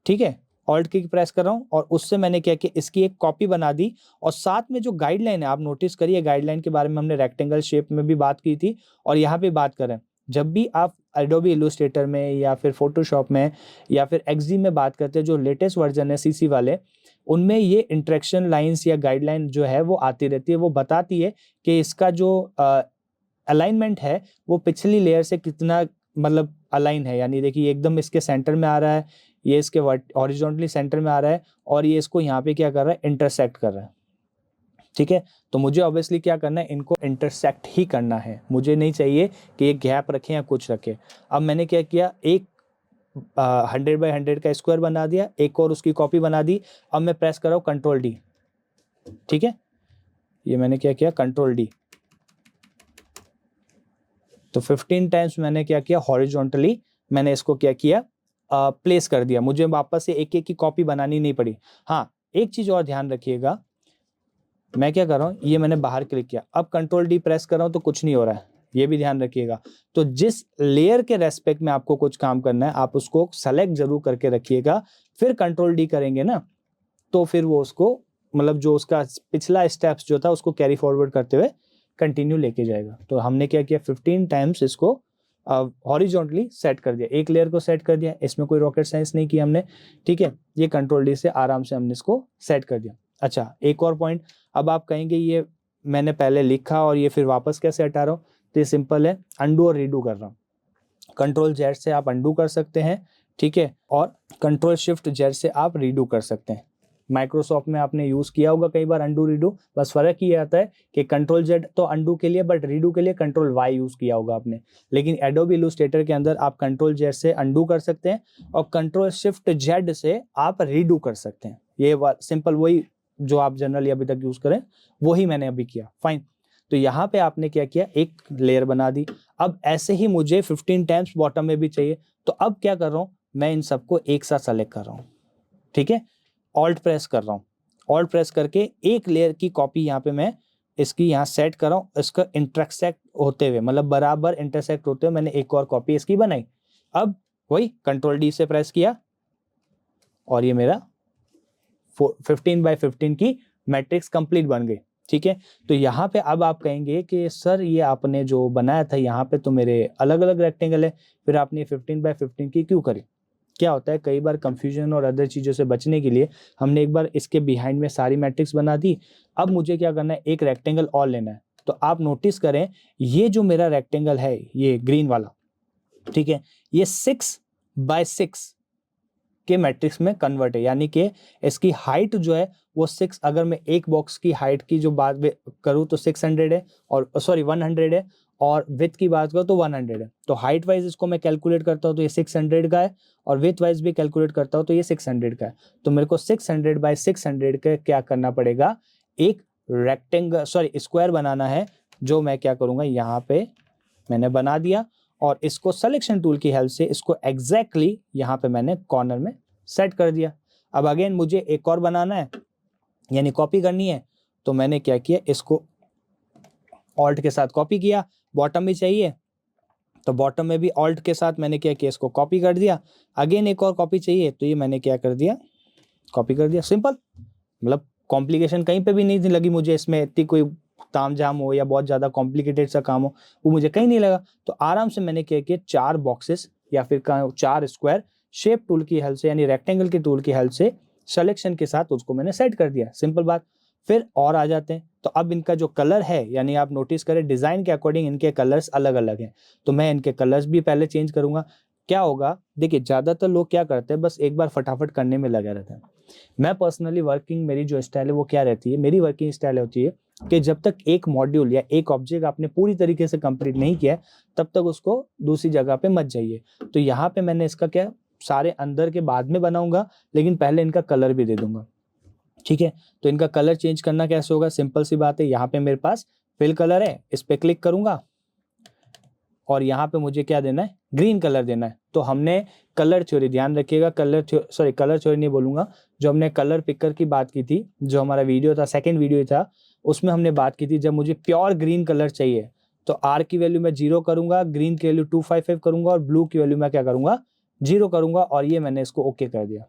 ठीक है, ऑल्ट की प्रेस कर रहा हूँ और उससे मैंने क्या किया, इसकी एक कॉपी बना दी और साथ में जो गाइडलाइन है आप नोटिस करिए, गाइडलाइन के बारे में हमने रेक्टेंगल शेप में भी बात की थी और यहाँ पे बात करें, जब भी आप एडोबी इलस्ट्रेटर में या फिर फोटोशॉप में या फिर एक्सजी में बात करते हैं, जो लेटेस्ट वर्जन है CC वाले, उनमें ये इंट्रैक्शन लाइंस या गाइडलाइन जो है वो आती रहती है, वो बताती है कि इसका जो अलाइनमेंट है वो पिछली लेयर से कितना मतलब अलाइन है, यानी देखिए एकदम इसके सेंटर में आ रहा है ये इसके हॉरिजॉन्टली सेंटर में आ रहा है और ये इसको यहाँ पे क्या कर रहा है, इंटरसेक्ट कर रहा है। ठीक है, तो मुझे ऑब्वियसली क्या करना है, इनको इंटरसेक्ट ही करना है, मुझे नहीं चाहिए कि ये गैप रखें या कुछ रखें। अब मैंने क्या किया, एक 100/100 का स्क्वायर बना दिया, एक और उसकी कॉपी बना दी। अब मैं प्रेस कर रहा हूँ कंट्रोल डी। ठीक है, ये मैंने क्या किया, कंट्रोल डी। तो 15 टाइम्स मैंने क्या किया, हॉरिजॉन्टली मैंने इसको क्या किया, प्लेस कर दिया। मुझे वापस से एक एक की कॉपी बनानी नहीं पड़ी। हाँ, एक चीज और ध्यान रखिएगा, मैं क्या कर रहा हूँ, ये मैंने बाहर क्लिक किया, अब कंट्रोल डी प्रेस कर रहा हूँ तो कुछ नहीं हो रहा है, ये भी ध्यान रखिएगा। तो जिस लेयर के रेस्पेक्ट में आपको कुछ काम करना है, आप उसको सेलेक्ट जरूर करके रखिएगा। फिर कंट्रोल डी करेंगे ना, तो फिर वो उसको मतलब जो उसका पिछला स्टेप्स जो था उसको कैरी फॉरवर्ड करते हुए कंटिन्यू लेके जाएगा। तो हमने क्या किया, 15 टाइम्स इसको हॉरिजॉन्टली सेट कर दिया, एक लेयर को सेट कर दिया, इसमें कोई रॉकेट साइंस नहीं किया हमने। ठीक है, ये कंट्रोल डी से आराम से हमने इसको सेट कर दिया। अच्छा, एक और पॉइंट, अब आप कहेंगे ये मैंने पहले लिखा और ये फिर वापस कैसे हटा रहा हूँ, तो ये सिंपल है, अंडू और रीडू कर रहा हूँ। कंट्रोल जेड से आप अंडू कर सकते हैं, ठीक है, और कंट्रोल शिफ्ट जेड से आप रीडू कर सकते हैं। माइक्रोसॉफ्ट में आपने यूज किया होगा कई बार अंडू रीडू, बस फर्क ये आता है कि कंट्रोल जेड तो अंडू के लिए, बट रीडू के लिए कंट्रोल वाई यूज किया होगा आपने। लेकिन एडोबी इलस्ट्रेटर के अंदर आप कंट्रोल जेड से अंडू कर सकते हैं और कंट्रोल शिफ्ट जेड से आप रीडू कर सकते हैं। ये सिंपल वही जो आप जनरली अभी तक यूज करें वही मैंने अभी किया। फाइन, तो यहाँ पे आपने क्या किया, एक लेयर बना दी। अब ऐसे ही मुझे 15 टाइम्स बॉटम में भी चाहिए, तो अब क्या कर रहा हूँ, मैं इन सबको एक साथ सेलेक्ट कर रहा हूँ। ठीक है, ऑल्ट प्रेस कर रहा हूँ, ऑल्ट प्रेस करके एक लेयर की कॉपी यहाँ पे मैं इसकी यहाँ सेट कर रहा हूँ, इसका इंटरसेक्ट होते हुए, मतलब बराबर इंटरसेक्ट होते हुए मैंने एक और कॉपी इसकी बनाई। अब वही कंट्रोल डी से प्रेस किया और ये मेरा 15/15 की मैट्रिक्स कंप्लीट बन गई। ठीक है, तो यहाँ पे अब आप कहेंगे कि सर ये आपने जो बनाया था यहाँ पे तो मेरे अलग अलग रेक्टेंगल है, फिर आपने 15/15 की क्यों करी। क्या होता है, कई बार कंफ्यूजन और अदर चीज़ों से बचने के लिए हमने एक बार इसके बिहाइंड में सारी मैट्रिक्स बना दी। अब मुझे क्या करना है, एक रेक्टेंगल और लेना है। तो आप नोटिस करें, ये जो मेरा रेक्टेंगल है, ये ग्रीन वाला, ठीक है, ये 6/6 के मैट्रिक्स में कन्वर्ट है, यानी कि इसकी हाइट जो है वो 6, अगर मैं एक बॉक्स की हाइट की जो बात करूँ तो 600 है, और सॉरी 100 है, और विथ की बात करो तो 100 है। तो हाइट वाइज इसको मैं कैलकुलेट करता हूँ तो ये 600 का है, और विथ वाइज भी कैलकुलेट करता हूँ तो ये 600 का है। तो मेरे को 600/600 का क्या करना पड़ेगा, एक रेक्टेंगल सॉरी स्क्वायर बनाना है, जो मैं क्या करूँगा, यहाँ पे मैंने बना दिया और इसको सिलेक्शन टूल की हेल्प से इसको एग्जैक्टली यहाँ पे मैंने कॉर्नर में सेट कर दिया। अब अगेन मुझे एक और बनाना है, यानी कॉपी करनी है, तो मैंने क्या किया, इसको ऑल्ट के साथ कॉपी किया। बॉटम भी चाहिए तो बॉटम में भी ऑल्ट के साथ मैंने क्या किया, इसको कॉपी कर दिया। अगेन एक और कॉपी चाहिए तो ये मैंने क्या कर दिया, कॉपी कर दिया। सिंपल, मतलब कॉम्प्लिकेशन कहीं पे भी नहीं लगी मुझे, इसमें इतनी कोई तामझाम हो या बहुत ज़्यादा कॉम्प्लिकेटेड सा काम हो वो मुझे कहीं नहीं लगा। तो आराम से मैंने क्या किया, 4 बॉक्सेस या फिर 4 स्क्वायर शेप टूल की हेल्प से, यानी रेक्टेंगल के टूल की हेल्प से सिलेक्शन के साथ उसको मैंने सेट कर दिया। सिंपल बात। फिर और आ जाते हैं, तो अब इनका जो कलर है, यानी आप नोटिस करें डिजाइन के अकॉर्डिंग इनके कलर्स अलग अलग हैं, तो मैं इनके कलर्स भी पहले चेंज करूंगा। क्या होगा, देखिए ज्यादातर लोग क्या करते हैं, बस एक बार फटाफट करने में लगे रहते हैं। मैं पर्सनली वर्किंग, मेरी जो स्टाइल है वो क्या रहती है, मेरी वर्किंग स्टाइल होती है कि जब तक एक मॉड्यूल या एक ऑब्जेक्ट आपने पूरी तरीके से कंप्लीट नहीं किया है, तब तक उसको दूसरी जगह पे मत जाइए। तो यहाँ पे मैंने इसका क्या, सारे अंदर के बाद में बनाऊंगा, लेकिन पहले इनका कलर भी दे दूंगा। ठीक है, तो इनका कलर चेंज करना कैसे होगा, सिंपल सी बात है, यहाँ पे मेरे पास फिल कलर है, इस पे क्लिक करूंगा और यहाँ पे मुझे क्या देना है, ग्रीन कलर देना है। तो हमने कलर थ्योरी, ध्यान रखिएगा, कलर थ्योरी नहीं बोलूंगा, जो हमने कलर पिकर की बात की थी, जो हमारा वीडियो था, सेकंड वीडियो था, उसमें हमने बात की थी, जब मुझे प्योर ग्रीन कलर चाहिए तो आर की वैल्यू मैं 0 करूंगा, ग्रीन की वैल्यू 255 करूंगा और ब्लू की वैल्यू मैं क्या करूंगा, 0 करूंगा, और ये मैंने इसको ओके कर दिया।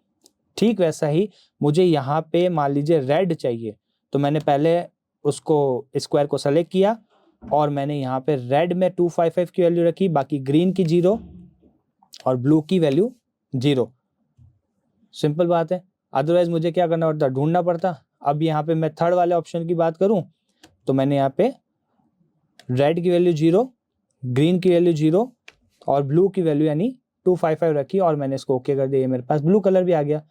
ठीक वैसा ही मुझे यहाँ पे मान लीजिए रेड चाहिए, तो मैंने पहले उसको स्क्वायर को सेलेक्ट किया और मैंने यहाँ पे रेड में 255 की वैल्यू रखी, बाकी ग्रीन की 0 और ब्लू की वैल्यू 0। सिंपल बात है, अदरवाइज मुझे क्या करना पड़ता, ढूंढना पड़ता। अब यहाँ पे मैं थर्ड वाले ऑप्शन की बात करूं तो मैंने यहाँ पे रेड की वैल्यू 0, ग्रीन की वैल्यू 0 और ब्लू की वैल्यू यानी 255 रखी और मैंने इसको ओके कर दिया। ये मेरे पास ब्लू कलर भी आ गया।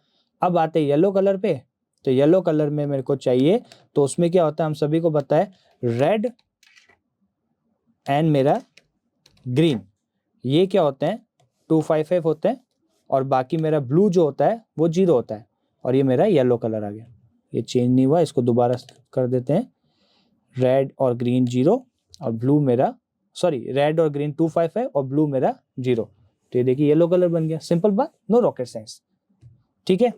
अब आते येलो कलर पे, तो येलो कलर में मेरे को चाहिए, तो उसमें क्या होता है हम सभी को पता है, रेड एंड मेरा ग्रीन, ये क्या होते हैं 255 होते हैं, और बाकी मेरा ब्लू जो होता है वो 0 होता है, और ये मेरा येलो कलर आ गया। ये चेंज नहीं हुआ, इसको दोबारा कर देते हैं, रेड और ग्रीन 0 और ब्लू मेरा, सॉरी रेड और ग्रीन 255 और ब्लू मेरा 0, तो ये देखिए येलो कलर बन गया। सिंपल बात, नो रॉकेट साइंस। ठीक है,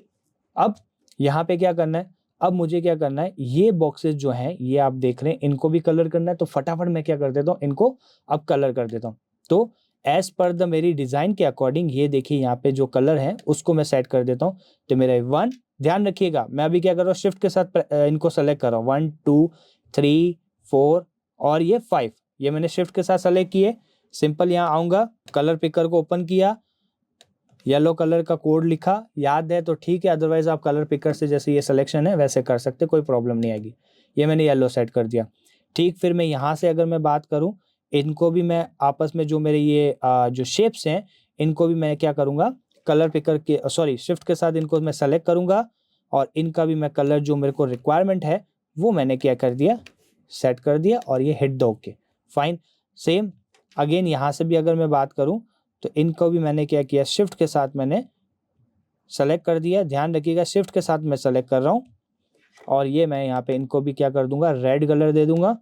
अब यहाँ पे क्या करना है, अब मुझे क्या करना है, ये बॉक्सेस जो हैं ये आप देख रहे हैं, इनको भी कलर करना है, तो फटाफट मैं क्या कर देता हूँ, इनको अब कलर कर देता हूँ। तो एज पर द मेरी डिजाइन के अकॉर्डिंग ये देखिए यहाँ पे जो कलर है उसको मैं सेट कर देता हूँ। तो मेरा 1, ध्यान रखिएगा मैं अभी क्या कर रहा हूँ, शिफ्ट के साथ इनको सेलेक्ट कर रहा हूँ, 1 2 3 4 और ये 5, ये मैंने शिफ्ट के साथ सेलेक्ट किए। सिंपल यहाँ आऊंगा, कलर पिकर को ओपन किया, येलो कलर का कोड लिखा, याद है तो ठीक है, अदरवाइज आप कलर पिकर से जैसे ये सिलेक्शन है वैसे कर सकते, कोई प्रॉब्लम नहीं आएगी। ये मैंने येलो सेट कर दिया। ठीक, फिर मैं यहाँ से अगर मैं बात करूँ, इनको भी मैं आपस में जो मेरे ये जो शेप्स हैं इनको भी मैं क्या करूँगा, कलर पिकर के सॉरी शिफ्ट के साथ इनको मैं सेलेक्ट करूँगा, और इनका भी मैं कलर जो मेरे को रिक्वायरमेंट है वो मैंने क्या कर दिया, सेट कर दिया, और ये hit the okay, fine. Same again यहाँ से भी अगर मैं बात करूँ तो इनको भी मैंने क्या किया, शिफ्ट के साथ मैंने सेलेक्ट कर दिया। ध्यान रखिएगा शिफ्ट के साथ मैं सेलेक्ट कर रहा हूँ, और ये मैं यहाँ पे इनको भी क्या कर दूंगा, रेड कलर दे दूंगा,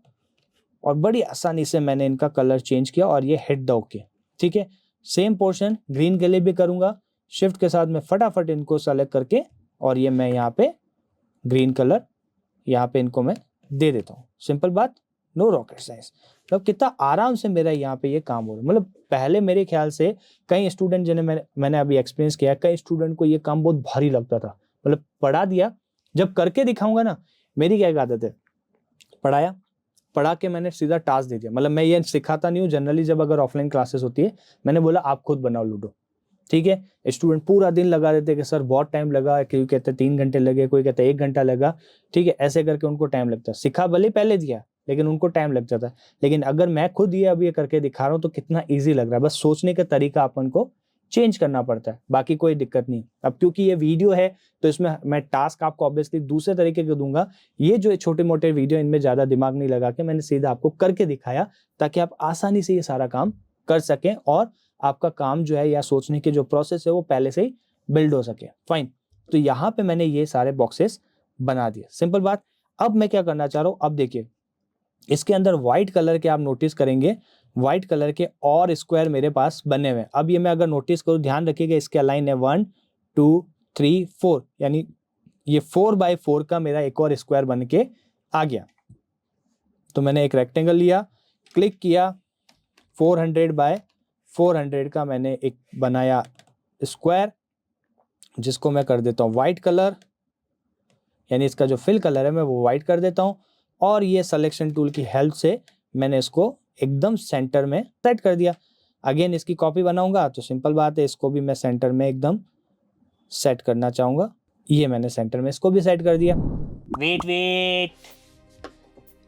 और बड़ी आसानी से मैंने इनका कलर चेंज किया, और ये हिट द ओके। ठीक है, सेम पोर्शन ग्रीन के लिए भी करूंगा, शिफ्ट के साथ मैं फटाफट इनको सेलेक्ट करके, और ये मैं यहाँ पे ग्रीन कलर यहाँ पे इनको मैं दे देता हूँ। सिंपल बात, नो रॉकेट साइंस। मतलब कितना आराम से मेरा यहाँ पे ये काम हो रहा है। मतलब पहले मेरे ख्याल से कई स्टूडेंट जिन्हें मैंने अभी एक्सपीरियंस किया, कई स्टूडेंट को ये काम बहुत भारी लगता था, मतलब पढ़ा दिया, जब करके दिखाऊंगा ना, मेरी क्या एक आदत है, पढ़ाया, पढ़ा के मैंने सीधा टास्क दे दिया, मतलब मैं ये सिखाता नहीं हूँ जनरली, जब अगर ऑफलाइन क्लासेस होती है मैंने बोला आप खुद बनाओ लूडो। ठीक है, स्टूडेंट पूरा दिन लगा देते कि सर बहुत टाइम लगा, कोई कहते 3 घंटे लगे, कोई कहता 1 घंटा लगा। ठीक है, ऐसे करके उनको टाइम लगता है, सिखा भले पहले दिया लेकिन उनको टाइम लग जाता है। लेकिन अगर मैं खुद ये अभी करके दिखा रहा हूँ तो कितना ईजी लग रहा है, बस सोचने का तरीका अपन को चेंज करना पड़ता है, बाकी कोई दिक्कत नहीं। अब क्योंकि ये वीडियो है तो इसमें मैं टास्क आपको ऑब्वियसली दूसरे तरीके के दूंगा, ये जो छोटे मोटे वीडियो इनमें ज्यादा दिमाग नहीं लगा के मैंने सीधा आपको करके दिखाया, ताकि आप आसानी से ये सारा काम कर सकें, और आपका काम जो है या सोचने की जो प्रोसेस है वो पहले से ही बिल्ड हो सके। फाइन, तो यहाँ पे मैंने ये सारे बॉक्सेस बना दिए, सिंपल बात। अब मैं क्या करना चाह रहा हूँ, अब देखिए इसके अंदर व्हाइट कलर के आप नोटिस करेंगे, व्हाइट कलर के और स्क्वायर मेरे पास बने हुए हैं। अब ये मैं अगर नोटिस करूँ, ध्यान रखिएगा इसके अलाइन है 1 2 3 4, यानी ये 4x4 का मेरा एक और स्क्वायर बन के आ गया। तो मैंने एक रेक्टेंगल लिया, क्लिक किया, 400x400 का मैंने एक बनाया स्क्वायर, जिसको मैं कर देता हूँ व्हाइट कलर, यानी इसका जो फिल कलर है मैं वो व्हाइट कर देता हूँ, और ये सिलेक्शन टूल की हेल्प से मैंने इसको एकदम सेंटर में सेट कर दिया। अगेन इसकी कॉपी बनाऊंगा तो सिंपल बात है, इसको भी मैं सेंटर में एकदम सेट करना चाहूंगा, ये मैंने सेंटर में इसको भी सेट कर दिया। वेट,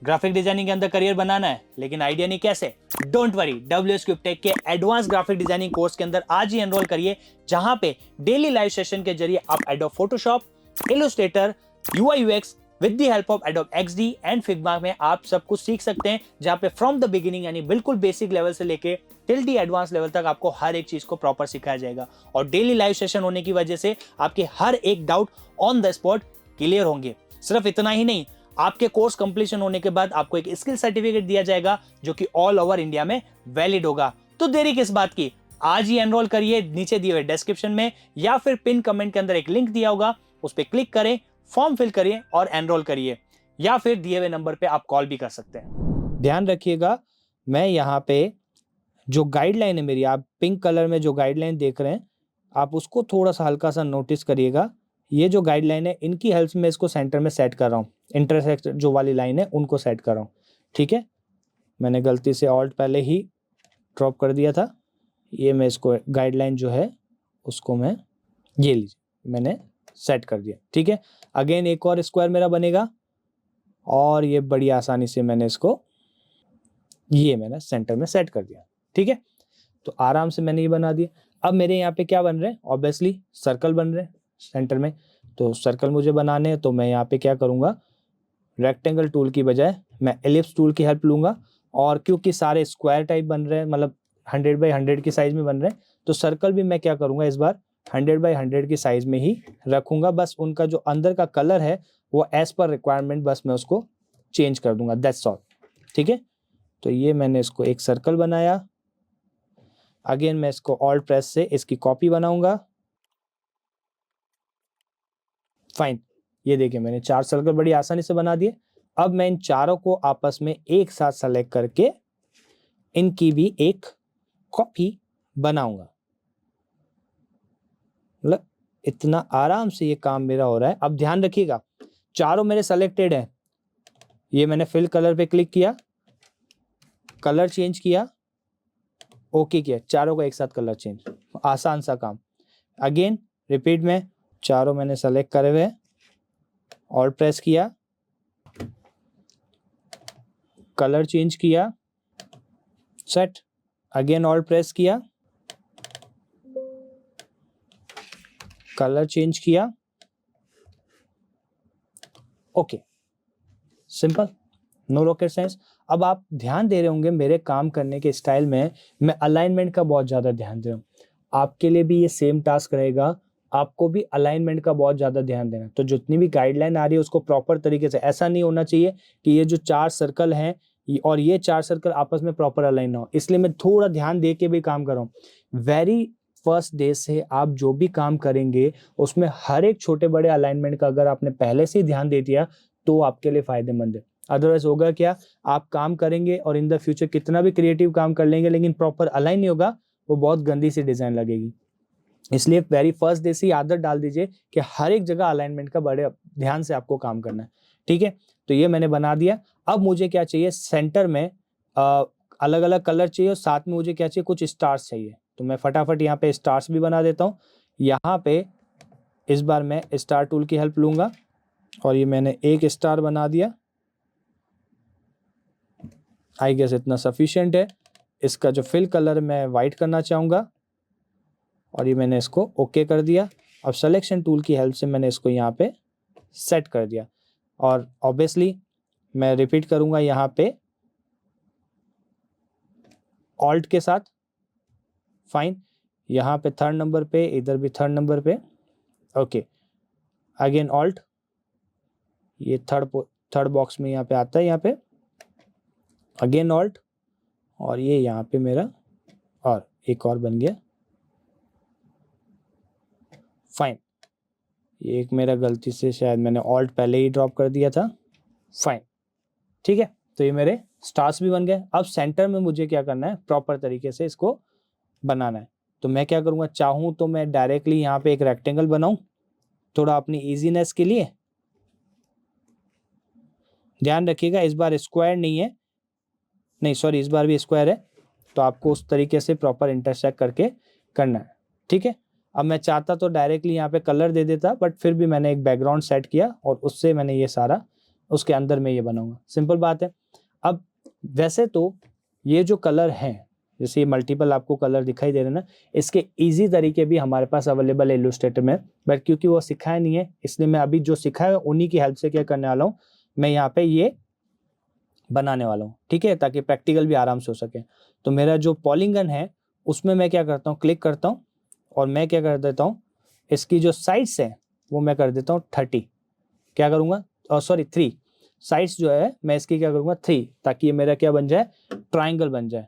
ग्राफिक डिजाइनिंग के अंदर करियर बनाना है लेकिन आइडिया नहीं कैसे? डोंट वरी, WSCubeTech के एडवांस ग्राफिक डिजाइनिंग कोर्स के अंदर आज ही एनरोल करिए, जहां पे डेली लाइव सेशन के जरिए आप adobe Photoshop, Illustrator, UI UX with the help of adobe XD and Figma में आप सब कुछ सीख सकते हैं, जहां पे फ्रॉम द बिगिनिंग यानी बिल्कुल बेसिक लेवल से लेके टिल दी एडवांस लेवल तक आपको हर एक चीज को प्रॉपर सिखाया जाएगा, और डेली लाइव सेशन होने की वजह से आपके हर एक doubt on the spot clear होंगे। सिर्फ इतना ही नहीं, आपके कोर्स कंप्लीशन होने के बाद आपको एक स्किल सर्टिफिकेट दिया जाएगा जो कि ऑल ओवर इंडिया में वैलिड होगा। तो देरी किस बात की, आज ही एनरोल करिए, नीचे दिए हुए डिस्क्रिप्शन में या फिर पिन कमेंट के अंदर एक लिंक दिया होगा, उस पर क्लिक करें, फॉर्म फिल करिए और एनरोल करिए, या फिर दिए हुए नंबर पे आप कॉल भी कर सकते हैं। ध्यान रखिएगा, मैं यहाँ पे जो गाइडलाइन है मेरी, आप पिंक कलर में जो गाइडलाइन देख रहे हैं आप उसको थोड़ा सा हल्का सा नोटिस करिएगा। ये जो गाइडलाइन है इनकी हेल्प से मैं इसको सेंटर में सेट कर रहा हूँ, इंटरसेक्ट जो वाली लाइन है उनको सेट कर रहा हूँ। ठीक है, मैंने गलती से ऑल्ट पहले ही ड्रॉप कर दिया था, ये मैं इसको गाइडलाइन जो है उसको मैं ये लीजिए मैंने सेट कर दिया। ठीक है, अगेन एक और स्क्वायर मेरा बनेगा, और ये बड़ी आसानी से मैंने इसको ये मैंने सेंटर में सेट कर दिया। ठीक है, तो आराम से मैंने ये बना दिया। अब मेरे यहाँ पे क्या बन रहे हैं, ऑब्वियसली सर्कल बन रहे हैं सेंटर में, तो सर्कल मुझे बनाने हैं, तो मैं यहाँ पे क्या करूँगा, रेक्टेंगल टूल की बजाय मैं एलिप्स टूल की हेल्प लूँगा। और क्योंकि सारे स्क्वायर टाइप बन रहे हैं, मतलब 100 बाई 100 की साइज में बन रहे हैं, तो सर्कल भी मैं क्या करूँगा इस बार 100 बाई 100 की साइज में ही रखूँगा। बस उनका जो अंदर का कलर है वो एज पर रिक्वायरमेंट बस मैं उसको चेंज कर दूंगा, दैट्स ऑल। ठीक है, तो ये मैंने इसको एक सर्कल बनाया। अगेन मैं इसको ऑल्ट प्रेस से इसकी कॉपी बनाऊंगा। फाइन, ये देखिए मैंने 4 सर्कल बड़ी आसानी से बना दिए। अब मैं इन चारों को आपस में एक साथ सेलेक्ट करके इनकी भी एक कॉपी बनाऊंगा। मतलब इतना आराम से ये काम मेरा हो रहा है। अब ध्यान रखिएगा, चारों मेरे सेलेक्टेड हैं। ये मैंने फिल कलर पे क्लिक किया, कलर चेंज किया, ओके किया, चारों का एक साथ कलर चेंज, आसान सा काम। अगेन रिपीट में चारों मैंने सेलेक्ट करे हुए, और प्रेस किया, कलर चेंज किया, सेट, अगेन ऑल प्रेस किया, कलर चेंज किया, okay, simple, no rocket science. अब आप ध्यान दे रहे होंगे मेरे काम करने के स्टाइल में मैं अलाइनमेंट का बहुत ज्यादा ध्यान दे रहा हूँ। आपके लिए भी ये सेम टास्क रहेगा, आपको भी अलाइनमेंट का बहुत ज्यादा ध्यान देना। तो जितनी भी गाइडलाइन आ रही है उसको प्रॉपर तरीके से, ऐसा नहीं होना चाहिए कि ये जो 4 सर्कल हैं और ये 4 सर्कल आपस में प्रॉपर अलाइन ना हो, इसलिए मैं थोड़ा ध्यान दे के भी काम कर रहा हूँ। वेरी फर्स्ट डे से आप जो भी काम करेंगे उसमें हर एक छोटे बड़े अलाइनमेंट का अगर आपने पहले से ही ध्यान दे दिया तो आपके लिए फायदेमंद है। अदरवाइज होगा क्या, आप काम करेंगे और इन द फ्यूचर कितना भी क्रिएटिव काम कर लेंगे लेकिन प्रॉपर अलाइन नहीं होगा, वो बहुत गंदी सी डिजाइन लगेगी। इसलिए वेरी फर्स्ट डे से ही आदत डाल दीजिए कि हर एक जगह अलाइनमेंट का बड़े ध्यान से आपको काम करना है। ठीक है, तो ये मैंने बना दिया। अब मुझे क्या चाहिए, सेंटर में अलग अलग कलर चाहिए और साथ में मुझे क्या चाहिए, कुछ स्टार्स चाहिए। तो मैं फटाफट यहाँ पे स्टार्स भी बना देता हूँ। यहाँ पे इस बार मैं स्टार टूल की हेल्प लूंगा और ये मैंने एक स्टार बना दिया। आई गेस इतना सफिशिएंट है। इसका जो फिल कलर मैं वाइट करना चाहूँगा और ये मैंने इसको ओके कर दिया। अब सिलेक्शन टूल की हेल्प से मैंने इसको यहाँ पे सेट कर दिया और ऑब्वियसली मैं रिपीट करूँगा यहाँ पे ऑल्ट के साथ। फाइन, यहाँ पे 3rd नंबर पे, इधर भी 3rd नंबर पे, ओके, अगेन ऑल्ट, ये थर्ड बॉक्स में यहाँ पे आता है, यहाँ पे अगेन ऑल्ट, और ये यहाँ पे मेरा और एक और बन गया। फाइन, ये एक मेरा गलती से शायद मैंने ऑल्ट पहले ही ड्रॉप कर दिया था। फाइन, ठीक है, तो ये मेरे स्टार्स भी बन गए। अब सेंटर में मुझे क्या करना है, प्रॉपर तरीके से इसको बनाना है। तो मैं क्या करूँगा, चाहूँ तो मैं डायरेक्टली यहाँ पे एक रेक्टेंगल बनाऊँ थोड़ा अपनी इजीनेस के लिए। ध्यान रखिएगा इस बार स्क्वायर नहीं है, नहीं सॉरी, इस बार भी स्क्वायर है, तो आपको उस तरीके से प्रॉपर इंटरसेक्ट करके करना है। ठीक है, अब मैं चाहता तो डायरेक्टली यहाँ पे कलर दे देता, बट फिर भी मैंने एक बैकग्राउंड सेट किया और उससे मैंने ये सारा उसके अंदर में ये बनाऊंगा। सिंपल बात है। अब वैसे तो ये जो कलर हैं, जैसे ये मल्टीपल आपको कलर दिखाई दे रहे हैं ना, इसके इजी तरीके भी हमारे पास अवेलेबल है इलस्ट्रेटर में, बट क्योंकि वो सिखाया नहीं है इसलिए मैं अभी जो सिखाया है उन्हीं की हेल्प से क्या करने वाला हूँ, मैं यहाँ पे ये बनाने वाला हूँ। ठीक है, ताकि प्रैक्टिकल भी आराम से हो सके। तो मेरा जो पॉलीगन है उसमें मैं क्या करता हूँ, क्लिक करता हूँ और मैं क्या कर देता हूँ, इसकी जो साइड्स है वो मैं कर देता हूँ 30। क्या करूँगा, सॉरी 3 साइड्स जो है मैं इसकी क्या करूँगा 3, ताकि ये मेरा क्या बन जाए, ट्राइंगल बन जाए।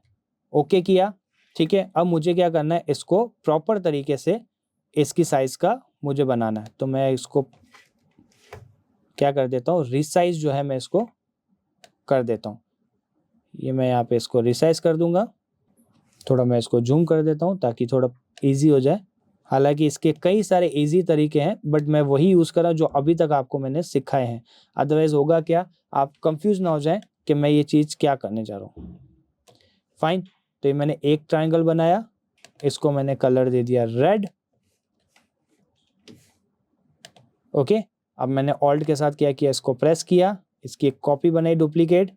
ओके किया, ठीक है। अब मुझे क्या करना है, इसको प्रॉपर तरीके से इसकी साइज का मुझे बनाना है। तो मैं इसको क्या कर देता हूँ, रिसाइज जो है मैं इसको कर देता हूँ। ये मैं यहाँ पे इसको रिसाइज कर दूंगा, थोड़ा मैं इसको जूम कर देता हूँ ताकि थोड़ा इजी हो जाए। हालांकि इसके कई सारे इजी तरीके हैं, बट मैं वही यूज़ करा जो अभी तक आपको मैंने सिखाए हैं। अदरवाइज होगा क्या, आप कंफ्यूज ना हो जाए कि मैं ये चीज़ क्या करने जा रहा हूँ। फाइन, तो ये मैंने एक ट्राइंगल बनाया, इसको मैंने कलर दे दिया रेड। ओके, अब मैंने ऑल्ट के साथ क्या किया, इसको प्रेस किया, इसकी एक कॉपी बनाई डुप्लीकेट।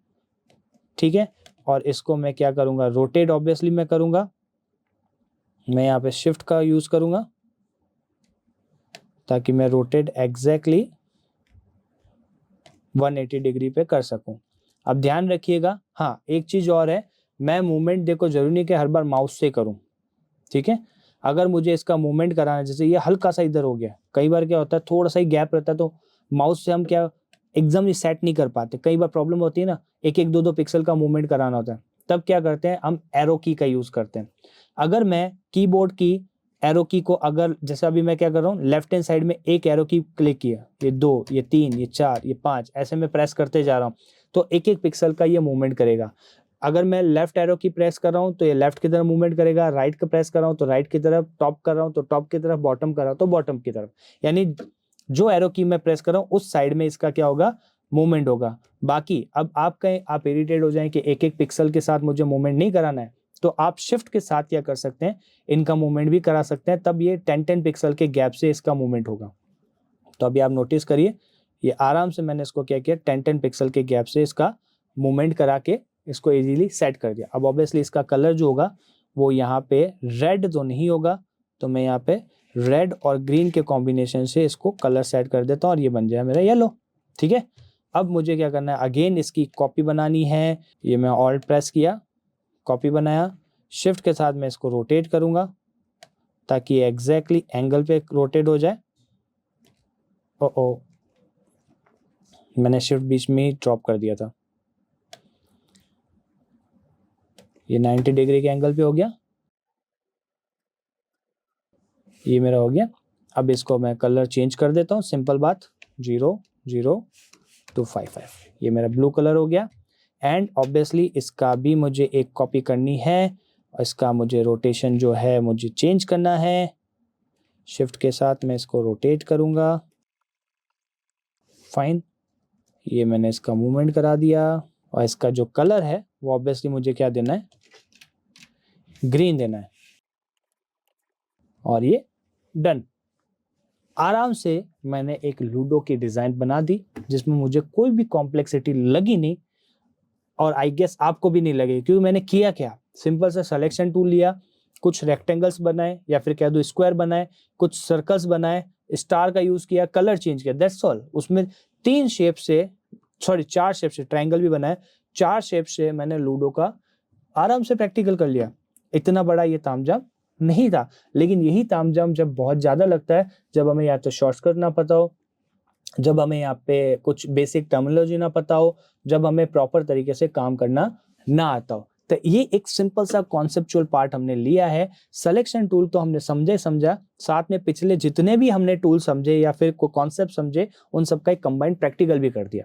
ठीक है, और इसको मैं क्या करूँगा, रोटेट ऑब्वियसली मैं करूँगा। मैं यहाँ पे शिफ्ट का यूज़ करूँगा ताकि मैं रोटेट एग्जैक्टली 180 डिग्री पे कर सकूं। अब ध्यान रखिएगा, हाँ एक चीज़ और है, मैं मूवमेंट देखो जरूरी नहीं कि हर बार माउस से करूं, ठीक है। अगर मुझे इसका मूवमेंट कराना है, जैसे ये हल्का सा इधर हो गया, कई बार क्या होता है थोड़ा सा ही गैप रहता है तो माउस से हम क्या एकदम ही सेट नहीं कर पाते, कई बार प्रॉब्लम होती है ना, एक एक दो दो पिक्सल का मूवमेंट कराना होता है, तब क्या करते हैं हम एरो की का यूज़ करते हैं। अगर मैं कीबोर्ड की एरो की को, अगर जैसे अभी मैं क्या कर रहा हूँ, लेफ्ट हैंड साइड में एक एरो की क्लिक किया, ये 2, ये 3, ये 4, ये 5, ऐसे में प्रेस करते जा रहा हूँ तो एक एक पिक्सल का ये मूवमेंट करेगा। अगर मैं लेफ्ट एरो की प्रेस कर रहा हूँ तो ये लेफ्ट की तरफ मूवमेंट करेगा, राइट का प्रेस कर रहा हूँ तो राइट की तरफ, टॉप कर रहा हूँ तो टॉप की तरफ, बॉटम कर रहा हूँ तो बॉटम की तरफ, यानी जो एरो की मैं प्रेस कर रहा हूँ उस साइड में इसका क्या होगा, मूवमेंट होगा। बाकी अब आप कहें, आप इरिटेट हो जाएं कि एक एक पिक्सल के साथ मुझे मूवमेंट नहीं कराना है, तो आप शिफ्ट के साथ क्या कर सकते हैं, इनका मूवमेंट भी करा सकते हैं, तब ये 10-10 पिक्सल के गैप से इसका मूवमेंट होगा। तो अभी आप नोटिस करिए, ये आराम से मैंने इसको क्या किया, 10-10 पिक्सल के गैप से इसका मूवमेंट करा के इसको इजीली सेट कर दिया। अब ऑब्वियसली इसका कलर जो होगा वो यहाँ पे रेड तो नहीं होगा, तो मैं यहाँ पे रेड और ग्रीन के कॉम्बिनेशन से इसको कलर सेट कर देता हूँ और ये बन जाए मेरा येलो, ठीक है। अब मुझे क्या करना है, अगेन इसकी कॉपी बनानी है, ये मैं ऑल्ट प्रेस किया, कॉपी बनाया, शिफ्ट के साथ मैं इसको रोटेट करूंगा ताकि एग्जैक्टली एंगल पे रोटेट हो जाए। ओ मैंने शिफ्ट बीच में ही ड्रॉप कर दिया था, ये 90 डिग्री के एंगल पे हो गया, ये मेरा हो गया। अब इसको मैं कलर चेंज कर देता हूँ, सिंपल बात, 00255, ये मेरा ब्लू कलर हो गया। एंड ऑब्वियसली इसका भी मुझे एक कॉपी करनी है, और इसका मुझे रोटेशन जो है मुझे चेंज करना है, शिफ्ट के साथ मैं इसको रोटेट करूँगा, फाइन, ये मैंने इसका मूवमेंट करा दिया। और इसका जो कलर है वो ऑब्वियसली मुझे क्या देना है, ग्रीन देना है, और ये डन। आराम से मैंने एक लूडो की डिज़ाइन बना दी जिसमें मुझे कोई भी कॉम्प्लेक्सिटी लगी नहीं, और आई गेस आपको भी नहीं लगे, क्योंकि मैंने किया क्या, सिंपल सा सिलेक्शन टूल लिया, कुछ रेक्टेंगल्स बनाए या फिर कह दो स्क्वायर बनाए, कुछ सर्कल्स बनाए, स्टार का यूज किया, कलर चेंज किया, दैट्स ऑल। उसमें 4 शेप से ट्रायंगल भी बनाए, 4 शेप से मैंने लूडो का आराम से प्रैक्टिकल कर लिया। इतना बड़ा ये तामझाम नहीं था, लेकिन यही तामझाम जब बहुत ज्यादा लगता है, जब हमें या तो शॉर्टकट ना पता हो, जब हमें यहाँ पे कुछ बेसिक टर्मिनोलॉजी ना पता हो, जब हमें प्रॉपर तरीके से काम करना ना आता हो। तो ये एक सिंपल सा कॉन्सेप्चुअल पार्ट हमने लिया है। सिलेक्शन टूल तो हमने समझा, साथ में पिछले जितने भी हमने टूल समझे या फिर कॉन्सेप्ट समझे, उन सबका एक कंबाइंड प्रैक्टिकल भी कर दिया।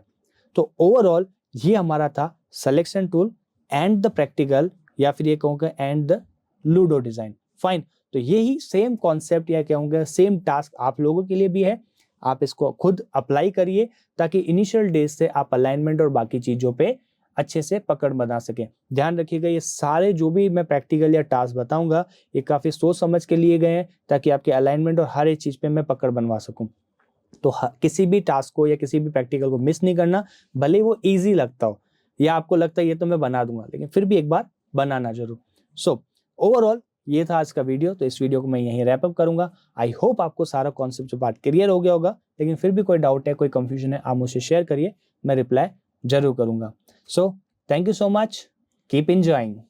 तो ओवरऑल ये हमारा था selection tool and the practical, या फिर ये कहूँगा and the ludo design, fine. तो यही सेम कॉन्सेप्ट या कहूँगा सेम टास्क आप लोगों के लिए भी है, आप इसको खुद अप्लाई करिए ताकि इनिशियल डेज से आप अलाइनमेंट और बाकी चीज़ों पे अच्छे से पकड़ बना सकें। ध्यान रखिएगा, ये सारे जो भी मैं प्रैक्टिकल या टास्क बताऊंगा ये काफ़ी सोच समझ के लिए गए हैं ताकि आपके अलाइनमेंट और हर एक चीज़ पे मैं पकड़ बनवा सकूं। तो किसी भी टास्क को या किसी भी प्रैक्टिकल को मिस नहीं करना, भले वो ईजी लगता हो या आपको लगता है ये तो मैं बना दूंगा, लेकिन फिर भी एक बार बनाना जरूर। सो ओवरऑल ये था आज का वीडियो, तो इस वीडियो को मैं यहीं रैप अप करूंगा। आई होप आपको सारा कॉन्सेप्ट जो बात क्लियर हो गया होगा, लेकिन फिर भी कोई डाउट है, कोई कंफ्यूजन है, आप मुझसे शेयर करिए, मैं रिप्लाई जरूर करूंगा। So thank you so much, keep enjoying.